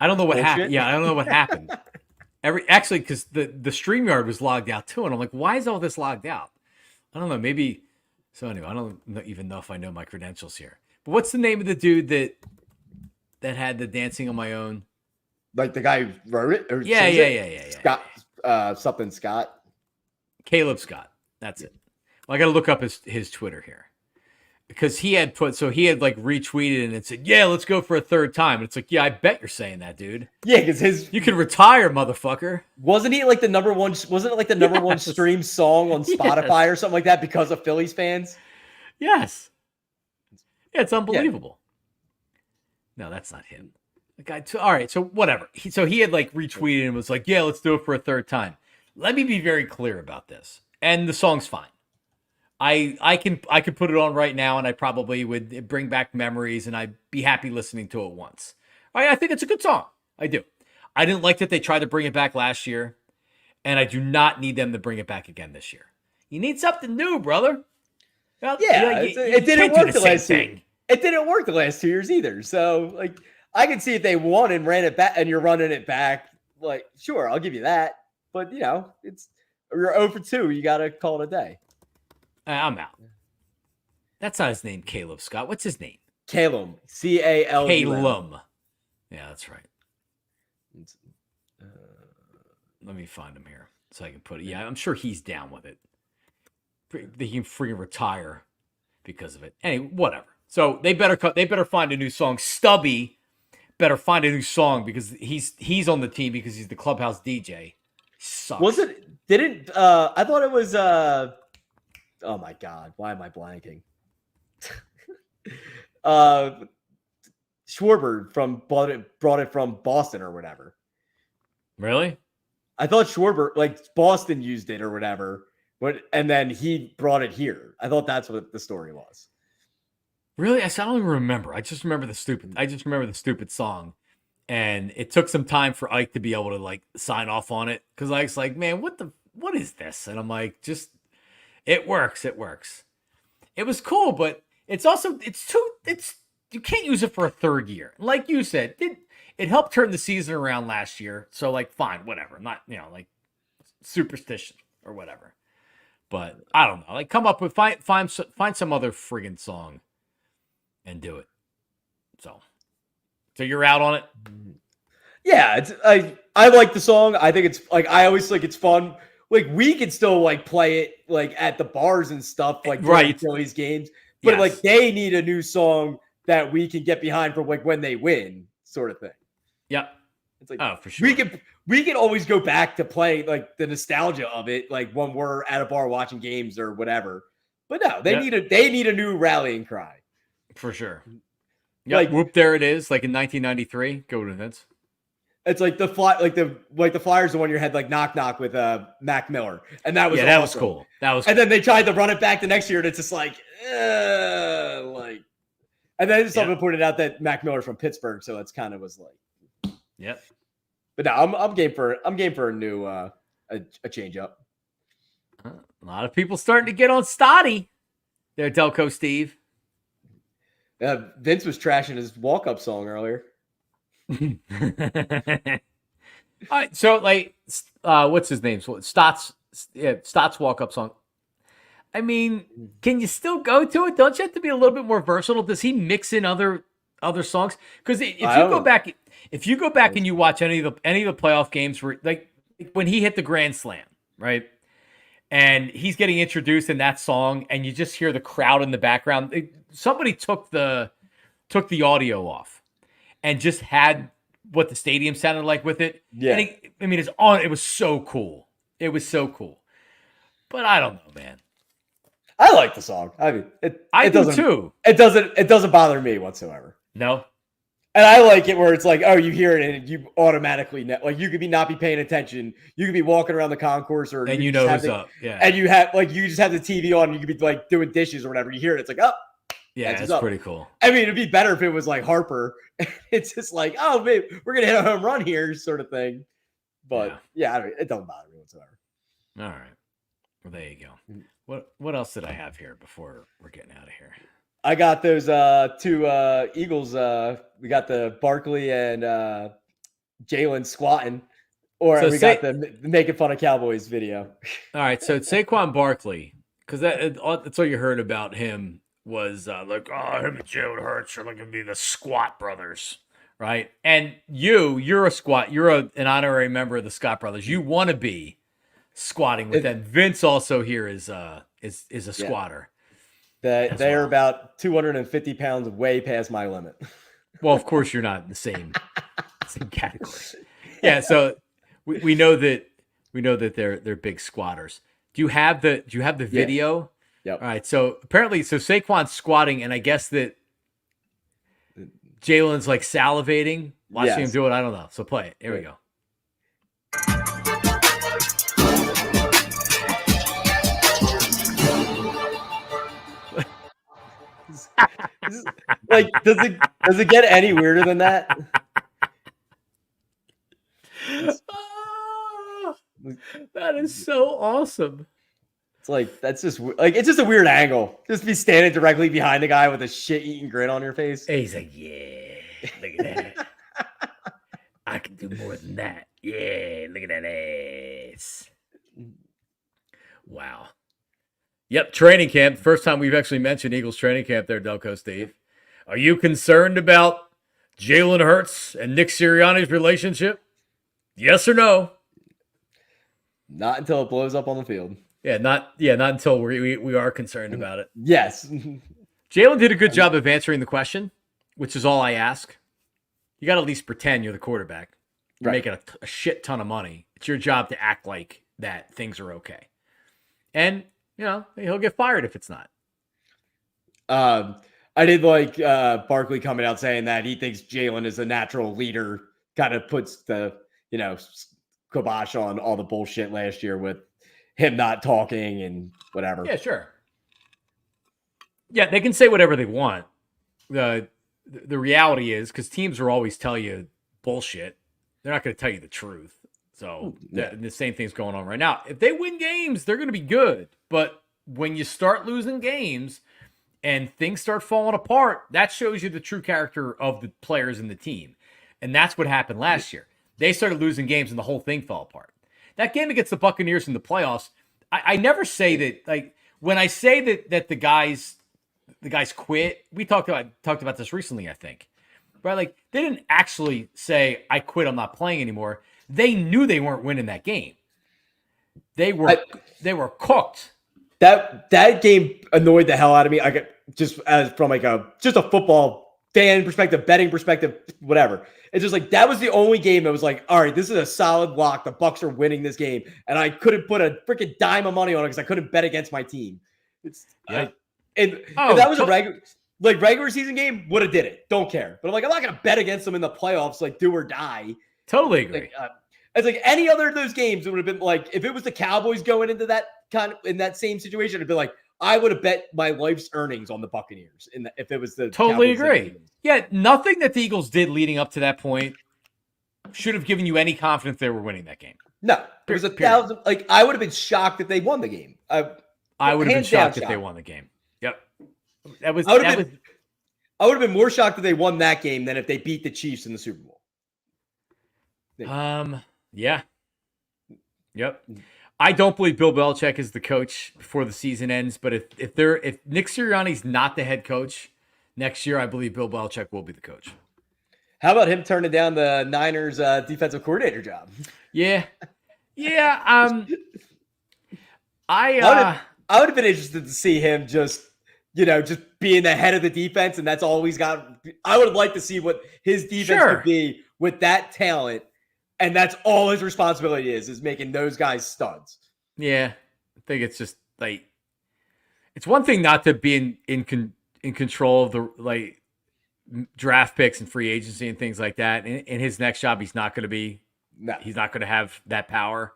I don't know what happened. Yeah, I don't know what happened. Actually, because the StreamYard was logged out too, and I'm like, why is all this logged out? I don't know. Maybe. So anyway, I don't even know if I know my credentials here. But what's the name of the dude that had the Dancing on My Own? Like the guy who wrote it? Or Yeah. Scott, something Scott. Caleb Scott. That's it. Well, I got to look up his Twitter here. Because he had like retweeted and it said, yeah, let's go for a third time. And it's like, yeah, I bet you're saying that, dude. Yeah, because you can retire, motherfucker. Wasn't he like the number one? Wasn't it like the number one stream song on Spotify or something like that because of Phillies fans? Yes. Yeah, it's unbelievable. Yeah. No, that's not him. The guy. All right, so whatever. He had like retweeted and was like, yeah, let's do it for a third time. Let me be very clear about this. And the song's fine. I could put it on right now and I probably would bring back memories and I'd be happy listening to it once. I think it's a good song. I do. I didn't like that they tried to bring it back last year, and I do not need them to bring it back again this year. You need something new, brother. Well, it didn't work the last thing. It didn't work the last 2 years either. So like I can see if they won and ran it back and you're running it back, like sure, I'll give you that. But it's you're 0 for 2. You got to call it a day. I'm out. That's not his name, Caleb Scott. What's his name? Calum. Calum. Calum. Yeah, that's right. Let me find him here so I can put it. Yeah, I'm sure he's down with it. He can freaking retire because of it. Anyway, whatever. So they better find a new song. Stubby better find a new song because he's on the team because he's the clubhouse DJ. Sucks. I thought it was oh my God, why am I blanking? Schwarber brought it from Boston or whatever. Really? I thought Schwarber, like Boston used it or whatever, and then he brought it here. I thought that's what the story was. Really? I don't even remember. I just remember the stupid song. And it took some time for Ike to be able to like sign off on it. Because Ike's like, man, what is this? And I'm like, it works. It was cool, but you can't use it for a third year. Like you said, it helped turn the season around last year. So like, fine, whatever. Not, like superstition or whatever. But I don't know. Like come up with, find some other friggin' song and do it. So you're out on it? Yeah, I like the song. I think it's like I always think it's fun. Like we can still like play it like at the bars and stuff, like right Phillies games. But like they need a new song that we can get behind for like when they win, sort of thing. Yep. It's like for sure. We can always go back to play like the nostalgia of it, like when we're at a bar watching games or whatever. But no, they need a new rallying cry. For sure. Yeah, like, whoop! There it is. Like in 1993. Go to Vince. It's like the Flyers, the one you had like knock knock with Mac Miller, and that was that was cool. And then they tried to run it back the next year, and it's just like. And then someone pointed out that Mac Miller's from Pittsburgh, so it's kind of was like. Yep. But no, I'm game for a new a change up. A lot of people starting to get on Stoddy. There, Delco Steve. Vince was trashing his walk-up song earlier. All right, so like, what's his name? Stott's walk-up song. I mean, can you still go to it? Don't you have to be a little bit more versatile? Does he mix in other songs? Because if you go back and you watch any of the playoff games where like when he hit the grand slam, right? And he's getting introduced in that song, and you just hear the crowd in the background. Somebody took the audio off and just had what the stadium sounded like with it. Yeah. And it was so cool. It was so cool. But I don't know, man. I like the song. I mean, I do too. It doesn't bother me whatsoever. No. And I like it where it's like, oh, you hear it and you automatically know. Like you could not be paying attention. You could be walking around the concourse and you know what's up. Yeah. And you just have the TV on and you could be like doing dishes or whatever. You hear it. It's like, oh. Yeah, it's pretty cool. I mean, it'd be better if it was like Harper. It's just like, oh, babe, we're going to hit a home run here sort of thing. But yeah, it doesn't bother me whatsoever. All right. Well, there you go. What else did I have here before we're getting out of here? I got those two Eagles. We got the Barkley and Jalen squatting, or So we got the making fun of Cowboys video. All right, so Saquon Barkley, because that's all you heard about him was like, oh, him and Jalen Hurts are like gonna be the Squat Brothers, right? And you're a squat, you're an honorary member of the Scott Brothers. You want to be squatting with them. Vince also here is a squatter. They are about 250 pounds, way past my limit. Well, of course you're not in the same category. Yeah, so we know that they're big squatters. Do you have the video? Yep. All right. So apparently, Saquon's squatting, and I guess that Jalen's like salivating, watching him do it. I don't know. So play it. Here we go. Like, does it get any weirder than that? Oh, that is so awesome. It's like, that's just like, it's just a weird angle. Just be standing directly behind the guy with a shit-eating grin on your face. And he's like, yeah, look at that. I can do more than that. Yeah, look at that ass. Wow. Yep, training camp. First time we've actually mentioned Eagles training camp there, Delco Steve. Are you concerned about Jalen Hurts and Nick Sirianni's relationship? Yes or no? Not until it blows up on the field. Yeah, not until we are concerned about it. Yes. Jalen did a good job of answering the question, which is all I ask. You got to at least pretend you're the quarterback. You're making a shit ton of money. It's your job to act like that things are okay. And, he'll get fired if it's not. I did like Barkley coming out saying that he thinks Jalen is a natural leader, kind of puts the, kibosh on all the bullshit last year with him not talking and whatever. Yeah, sure. Yeah, they can say whatever they want. The reality is, because teams will always tell you bullshit, they're not going to tell you the truth. So the same thing's going on right now. If they win games, they're going to be good. But when you start losing games and things start falling apart, that shows you the true character of the players in the team. And that's what happened last year. They started losing games and the whole thing fell apart. That game against the Buccaneers in the playoffs, I never say that, like, when I say that the guys quit, we talked about this recently, I think. Right? Like, they didn't actually say, I quit, I'm not playing anymore. They knew they weren't winning that game. They were cooked. That game annoyed the hell out of me. I get just as from like a football fan perspective, betting perspective, whatever. It's just like that was the only game that was like, all right, this is a solid lock. The Bucs are winning this game, and I couldn't put a freaking dime of money on it because I couldn't bet against my team. If that was a regular season game, would have did it. Don't care. But I'm like, I'm not gonna bet against them in the playoffs, like do or die. Totally agree. It's like any other of those games, it would have been like if it was the Cowboys going into that in that same situation, it'd be like I would have bet my life's earnings on the Buccaneers if it was the totally Cowboys agree. Yeah, nothing that the Eagles did leading up to that point should have given you any confidence they were winning that game. No, it was 1,000. Like I would have been shocked if they won the game. I would have been shocked if they won the game. Yep, I would have been more shocked if they won that game than if they beat the Chiefs in the Super Bowl. Yeah. Yep. I don't believe Bill Belichick is the coach before the season ends, but if Nick Sirianni's not the head coach next year, I believe Bill Belichick will be the coach. How about him turning down the Niners defensive coordinator job? Yeah. Yeah. I would have been interested to see him just being the head of the defense, and that's all he's got. I would have liked to see what his defense could be with that talent. And that's all his responsibility is making those guys studs. Yeah. I think it's just like, it's one thing not to be in control of the draft picks and free agency and things like that. In his next job, he's not going to be, he's not going to have that power.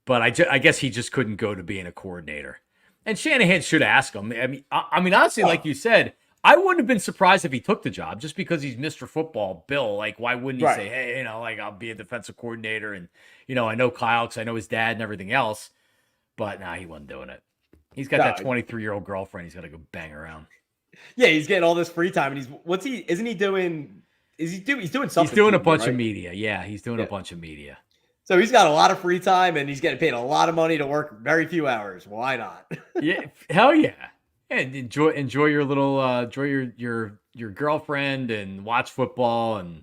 But I guess he just couldn't go to being a coordinator. And Shanahan should ask him. I mean, honestly, like you said, I wouldn't have been surprised if he took the job just because he's Mr. Football Bill. Like, why wouldn't he say, hey, I'll be a defensive coordinator and, I know Kyle because I know his dad and everything else. But he wasn't doing it. He's got that 23-year-old girlfriend he's got to go bang around. Yeah, he's getting all this free time, and isn't he doing? He's doing something. He's doing a TV, bunch right? of media. Yeah, he's doing a bunch of media. So he's got a lot of free time, and he's getting paid a lot of money to work very few hours. Why not? Yeah, hell yeah. And enjoy your little enjoy your girlfriend and watch football and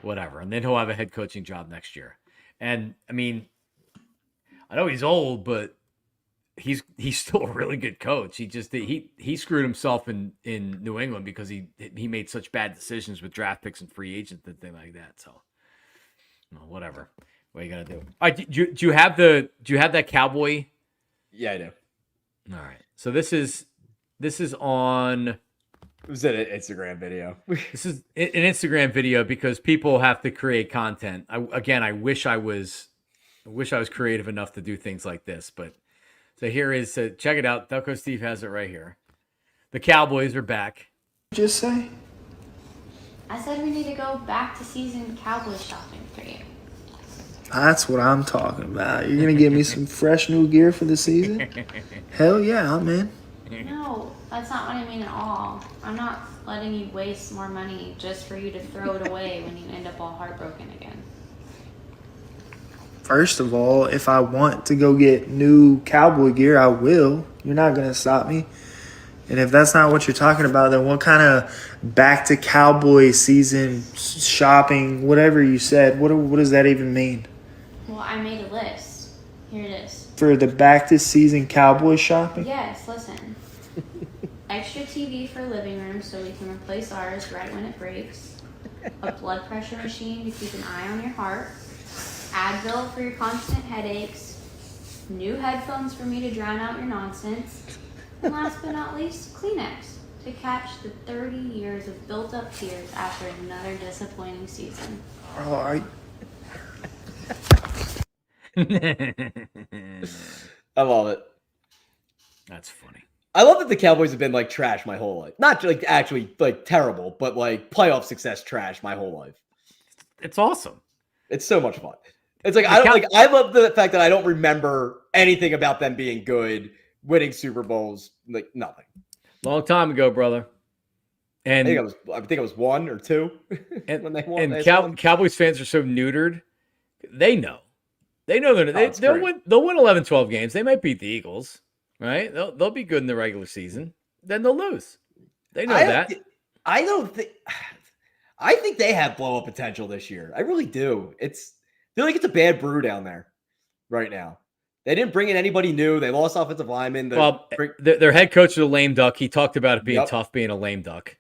whatever. And then he'll have a head coaching job next year. And I mean, I know he's old, but he's still a really good coach. He screwed himself in New England because he made such bad decisions with draft picks and free agents and things like that. So whatever. What are you gonna do? All right, do you have that Cowboy? Yeah, I do. All right. So this is on. It was an Instagram video. This is an Instagram video because people have to create content. I wish I was creative enough to do things like this, but so here is check it out. Delco Steve has it right here. The Cowboys are back. Just say. I said we need to go back to season Cowboy shopping for you. That's what I'm talking about. You're going to give me some fresh new gear for the season? Hell yeah, I'm in. No, that's not what I mean at all. I'm not letting you waste more money just for you to throw it away when you end up all heartbroken again. First of all, if I want to go get new Cowboy gear, I will. You're not going to stop me. And if that's not what you're talking about, then what kind of back to Cowboy season shopping, whatever you said, what does that even mean? Well, I made a list. Here it is. For the back to season Cowboy shopping? Yes, listen. Extra TV for living room so we can replace ours right when it breaks. A blood pressure machine to keep an eye on your heart. Advil for your constant headaches. New headphones for me to drown out your nonsense. And last but not least, Kleenex to catch the 30 years of built-up tears after another disappointing season. All right. I love it. That's funny. I love that the Cowboys have been like trash my whole life. Not like actually like terrible, but like playoff success trash my whole life. It's awesome. It's so much fun. It's like I love the fact that I don't remember anything about them being good, winning Super Bowls, like nothing. Long time ago, brother. And I think it was 1 or 2 and, when they won. And Cowboys fans are so neutered. They know they'll win 11, 12 games. They might beat the Eagles, right? They'll be good in the regular season. Then they'll lose. They know that. I think they have blow up potential this year. I really do. I feel like it's a bad brew down there right now. They didn't bring in anybody new. They lost offensive linemen. Their head coach is a lame duck. He talked about it being tough being a lame duck.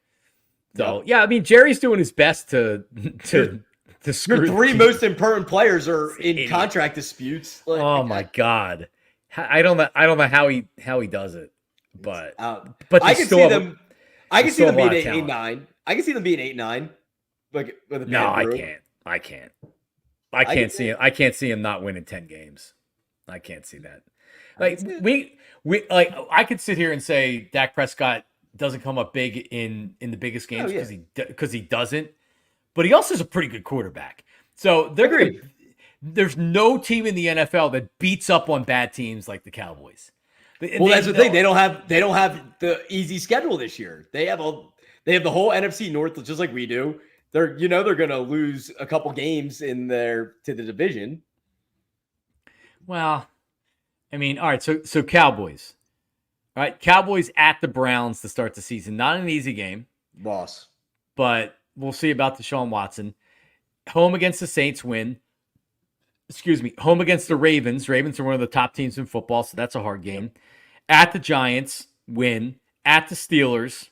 So yeah, I mean Jerry's doing his best to screw. Your 3 most important players are in contract disputes. Like, oh my god, I don't know how he does it, but I can see them. I can see them being 8-9. I can see them being 8-9. Like with a bad brew. I can't. I can't see him not winning 10 games. I can't see that. Like we like I could sit here and say Dak Prescott doesn't come up big in the biggest games because he doesn't, but he also is a pretty good quarterback. So there's no team in the NFL that beats up on bad teams like the Cowboys. That's the thing. They don't have the easy schedule this year. They have the whole NFC North just like we do. They're going to lose a couple games to the division. Well, I mean, all right. So Cowboys, all right. Cowboys at the Browns to start the season. Not an easy game. Loss. But we'll see about Deshaun Watson. Home against the Saints win. Excuse me. Home against the Ravens. Ravens are one of the top teams in football, so that's a hard game. At the Giants win. At the Steelers.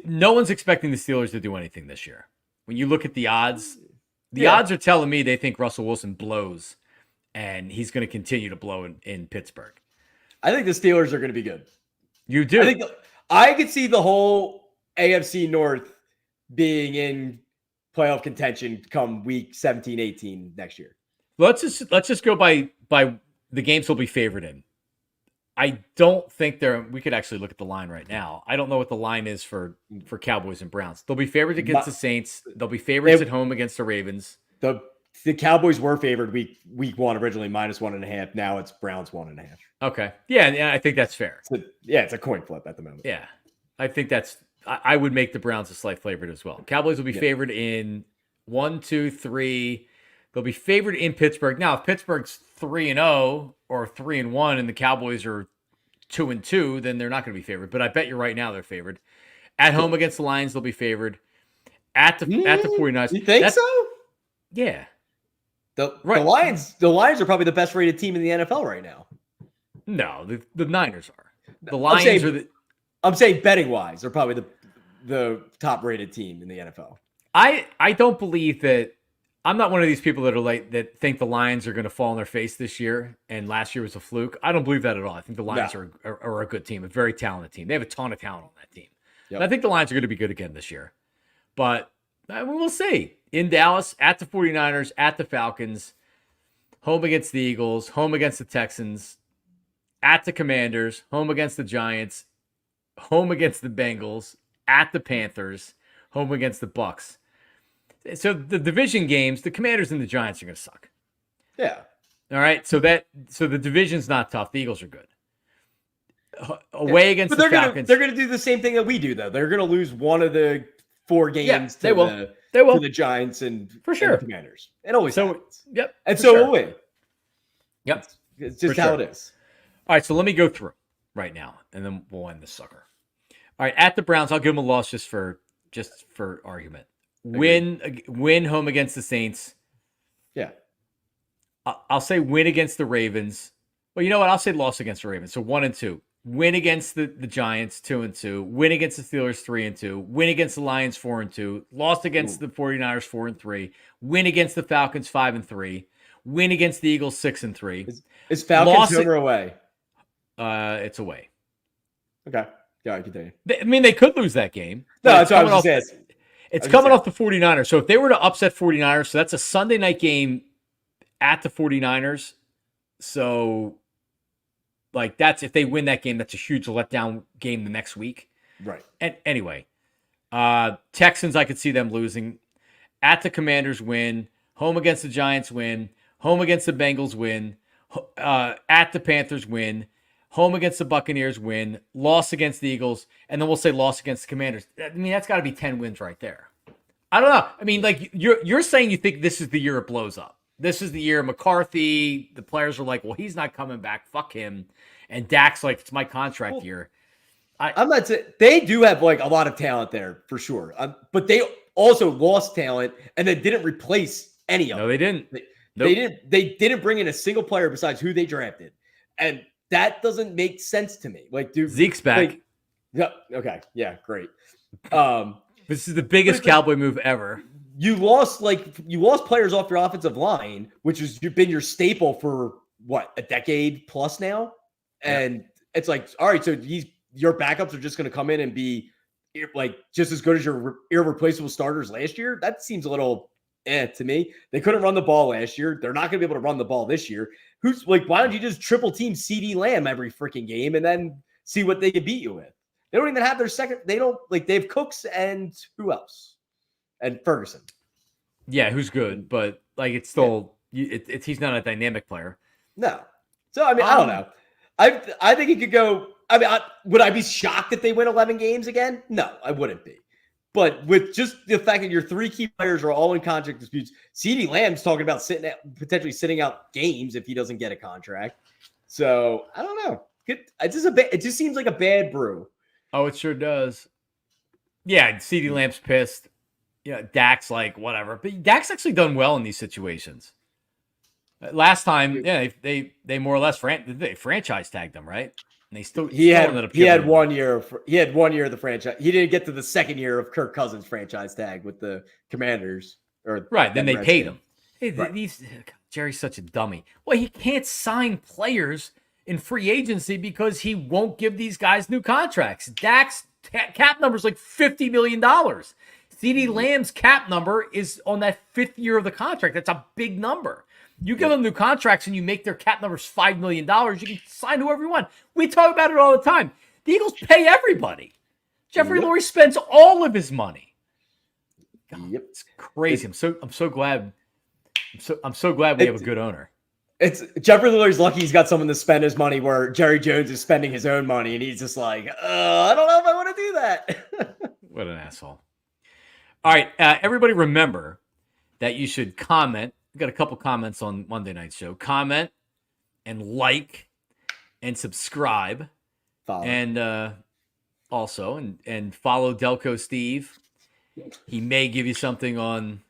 No one's expecting the Steelers to do anything this year. When you look at the odds, odds are telling me they think Russell Wilson blows, and he's going to continue to blow in Pittsburgh. I think the Steelers are going to be good. You do? I could see the whole AFC North being in playoff contention come week 17, 18 next year. Let's just go by the games will be favored in. I don't think we could actually look at the line right now. I don't know what the line is for Cowboys and Browns. They'll be favored against the Saints. They'll be favorites at home against the Ravens. The Cowboys were favored week 1 originally -1.5. Now it's Browns 1.5. Okay. Yeah, I think that's fair. It's a coin flip at the moment. Yeah. I think I would make the Browns a slight favorite as well. Cowboys will be favored in 1, 2, 3. They'll be favored in Pittsburgh. Now, if Pittsburgh's 3-0 or 3-1 and the Cowboys are 2-2, then they're not going to be favored. But I bet you right now they're favored. At home against the Lions, they'll be favored. At the 49ers. You think so? Yeah. The Lions are probably the best rated team in the NFL right now. No, the Niners are. The Lions I'm saying betting wise, they're probably the top rated team in the NFL. I don't believe that. I'm not one of these people that think the Lions are going to fall on their face this year, and last year was a fluke. I don't believe that at all. I think the Lions are a good team, a very talented team. They have a ton of talent on that team. Yep. And I think the Lions are going to be good again this year. But we'll see. In Dallas, at the 49ers, at the Falcons, home against the Eagles, home against the Texans, at the Commanders, home against the Giants, home against the Bengals, at the Panthers, home against the Bucks. So the division games, the Commanders and the Giants are going to suck. Yeah. All right. So the division's not tough. The Eagles are good. Away against the Falcons. They're going to do the same thing that we do, though. They're going to lose one of the 4 games they will. To the Giants and for sure and the Commanders. It always happens. Yep. And so we'll win. Yep. It's just how it is. All right. So let me go through right now, and then we'll end this sucker. All right. At the Browns, I'll give them a loss just for argument. Win home against the Saints. Yeah. I'll say win against the Ravens. Well, you know what? I'll say loss against the Ravens. So 1-2. Win against the Giants 2-2. Win against the Steelers 3-2. Win against the Lions 4-2. Lost against the 49ers 4-3. Win against the Falcons 5-3. Win against the Eagles 6-3. Is Falcons home or away? It's away. Okay. Yeah, continue. I mean, they could lose that game. No, that's what I was going to say. It's coming off the 49ers. So if they were to upset 49ers, so that's a Sunday night game at the 49ers. So, that's if they win that game, that's a huge letdown game the next week. Right. And anyway, Texans, I could see them losing. At the Commanders, win. Home against the Giants, win. Home against the Bengals, win. At the Panthers, win. Home against the Buccaneers, win. Loss against the Eagles, and then we'll say loss against the Commanders. I mean, that's got to be 10 wins right there. I don't know. I mean, you're saying you think this is the year it blows up. This is the year McCarthy, the players are like, well, he's not coming back. Fuck him. And Dak's like, it's my contract year. I'm not saying they do have a lot of talent there for sure. But they also lost talent and then didn't replace any of them. No, they didn't. They didn't bring in a single player besides who they drafted. And that doesn't make sense to me. Zeke's back. Yeah. Okay. Yeah. Great. This is the biggest Cowboy move ever. You lost players off your offensive line, which has been your staple for a decade plus now. And it's all right. So your backups are just going to come in and be just as good as your irreplaceable starters last year. That seems a little to me. They couldn't run the ball last year. They're not going to be able to run the ball this year. Why don't you just triple team CD Lamb every freaking game and then see what they can beat you with? They don't even have their second. They don't they have Cooks and who else? And Ferguson. Yeah, who's good, but it's still he's not a dynamic player. No. So I mean, I don't know. I think it could go. I mean, would I be shocked if they win 11 games again? No, I wouldn't be. But with just the fact that your 3 key players are all in contract disputes, CeeDee Lamb's talking about potentially sitting out games if he doesn't get a contract. So I don't know. It just seems like a bad brew. Oh, it sure does. Yeah, CeeDee Lamb's pissed. Yeah, Dak's whatever. But Dak's actually done well in these situations. Last time, they more or less they franchise tagged him, right? And they still ended up. He had 1 year. He had 1 year of the franchise. He didn't get to the second year of Kirk Cousins' franchise tag with the Commanders. Then they paid him. Jerry's such a dummy. Well, he can't sign players in free agency because he won't give these guys new contracts. Dak's cap number is $50 million. CeeDee Lamb's cap number is on that 5th year of the contract. That's a big number. You give them new contracts and you make their cap numbers $5 million, you can sign whoever you want. We talk about it all the time. The Eagles pay everybody. Jeffrey Lurie spends all of his money. God, it's crazy. I'm so glad. I'm so glad we have a good owner. It's Jeffrey Lillard's lucky he's got someone to spend his money where Jerry Jones is spending his own money, and he's just like, I don't know if I want to do that. What an asshole. All right, everybody remember that you should comment. We got a couple comments on Monday Night Show. Comment and like and subscribe. Follow. And also, and follow Delco Steve. He may give you something on...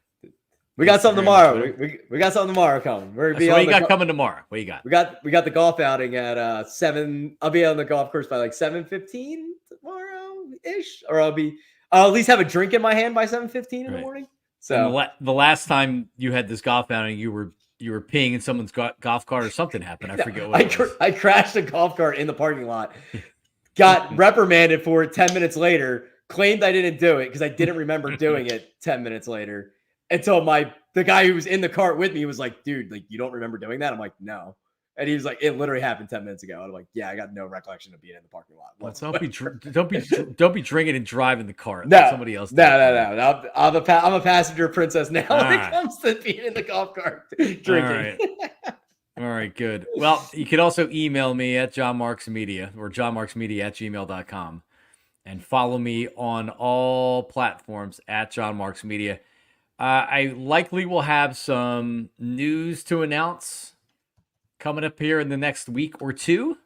We got something tomorrow. We got something tomorrow coming. We're gonna be what you got coming tomorrow? What you got? We got the golf outing at 7. I'll be on the golf course by like 7:15 tomorrow ish, or I'll at least have a drink in my hand by 7:15 in the morning. So the last time you had this golf outing, you were peeing in someone's golf cart or something happened. I forget what it was. I crashed a golf cart in the parking lot. Got reprimanded for it 10 minutes later. Claimed I didn't do it because I didn't remember doing it 10 minutes later. Until the guy who was in the cart with me was like, dude, like, you don't remember doing that? I'm like, no. And he was like, it literally happened 10 minutes ago. I'm like, yeah, I got no recollection of being in the parking lot. Well, don't be drinking and driving the cart. No, Let somebody else. No. I'm a passenger princess now when it comes to being in the golf cart drinking. All right, good. Well, you can also email me at johnmarksmedia or johnmarksmedia@gmail.com and follow me on all platforms at johnmarksmedia. I likely will have some news to announce coming up here in the next week or two.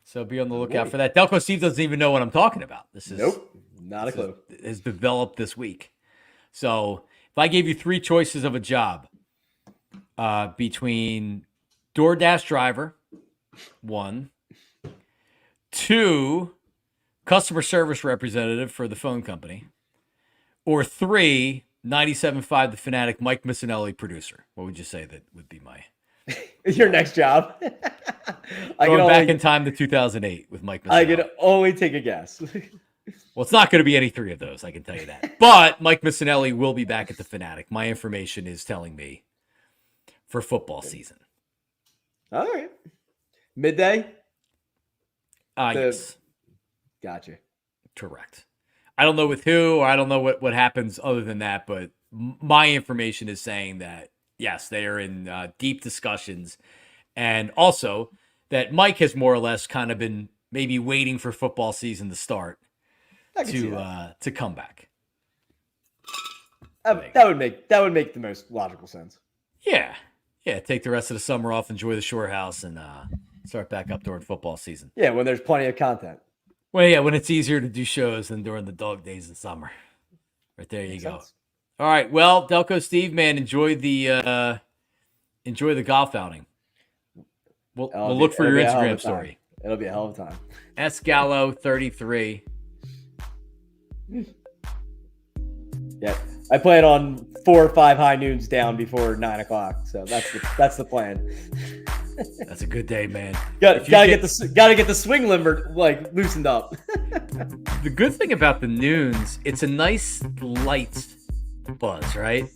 So be on the lookout for that. Delco Steve doesn't even know what I'm talking about. Nope, not a clue. Has developed this week. So if I gave you 3 choices of a job between DoorDash driver, 1, 2, customer service representative for the phone company, or 3, 97.5 The Fanatic, Mike Missinelli, producer. What would you say that would be my... Your next job? Going back in time to 2008 with Mike Missinelli. I could only take a guess. Well, it's not going to be any 3 of those, I can tell you that. But Mike Missinelli will be back at the Fanatic. My information is telling me for football season. All right. Midday? Yes. Gotcha. Correct. I don't know with who, or I don't know what happens other than that, but my information is saying that, yes, they are in deep discussions. And also that Mike has more or less kind of been maybe waiting for football season to start to come back. That would make the most logical sense. Yeah. Take the rest of the summer off, enjoy the shore house, and start back up during football season. Yeah, when there's plenty of content. Well, yeah, when it's easier to do shows than during the dog days in summer. Right there, you go. Sense. All right, well, Delco Steve, man, enjoy the golf outing. We'll look for your Instagram story. It'll be a hell of a time. sgallo33. Yeah, I plan on 4 or 5 high noons down before 9 o'clock. So that's the plan. That's a good day, man. Gotta get the swing limber like loosened up. The good thing about the noons, it's a nice light buzz, right?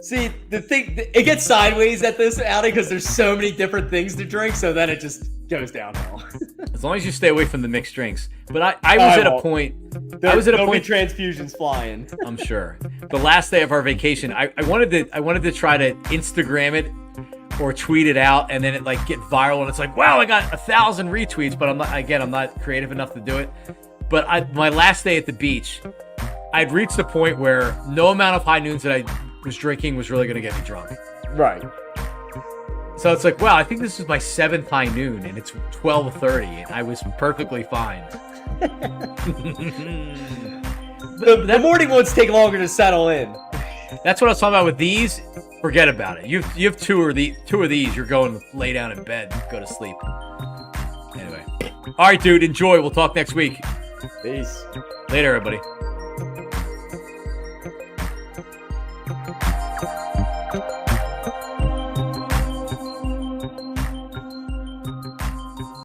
See, it gets sideways at this outing because there's so many different things to drink, so then it just goes downhill. As long as you stay away from the mixed drinks. But I was at a point. There'll be transfusions flying. I'm sure. The last day of our vacation, I wanted to try to Instagram it or tweet it out, and then it like get viral, and it's like, wow, I got 1,000 retweets, but I'm not creative enough to do it. But my last day at the beach, I'd reached the point where no amount of high noons that I was drinking was really going to get me drunk. Right. So it's like, wow, I think this is my 7th high noon, and it's 12:30, and I was perfectly fine. The morning ones take longer to settle in. That's what I was talking about with these. Forget about it. You have two of these. You're going to lay down in bed, go to sleep. Anyway, all right, dude. Enjoy. We'll talk next week. Peace. Later, everybody.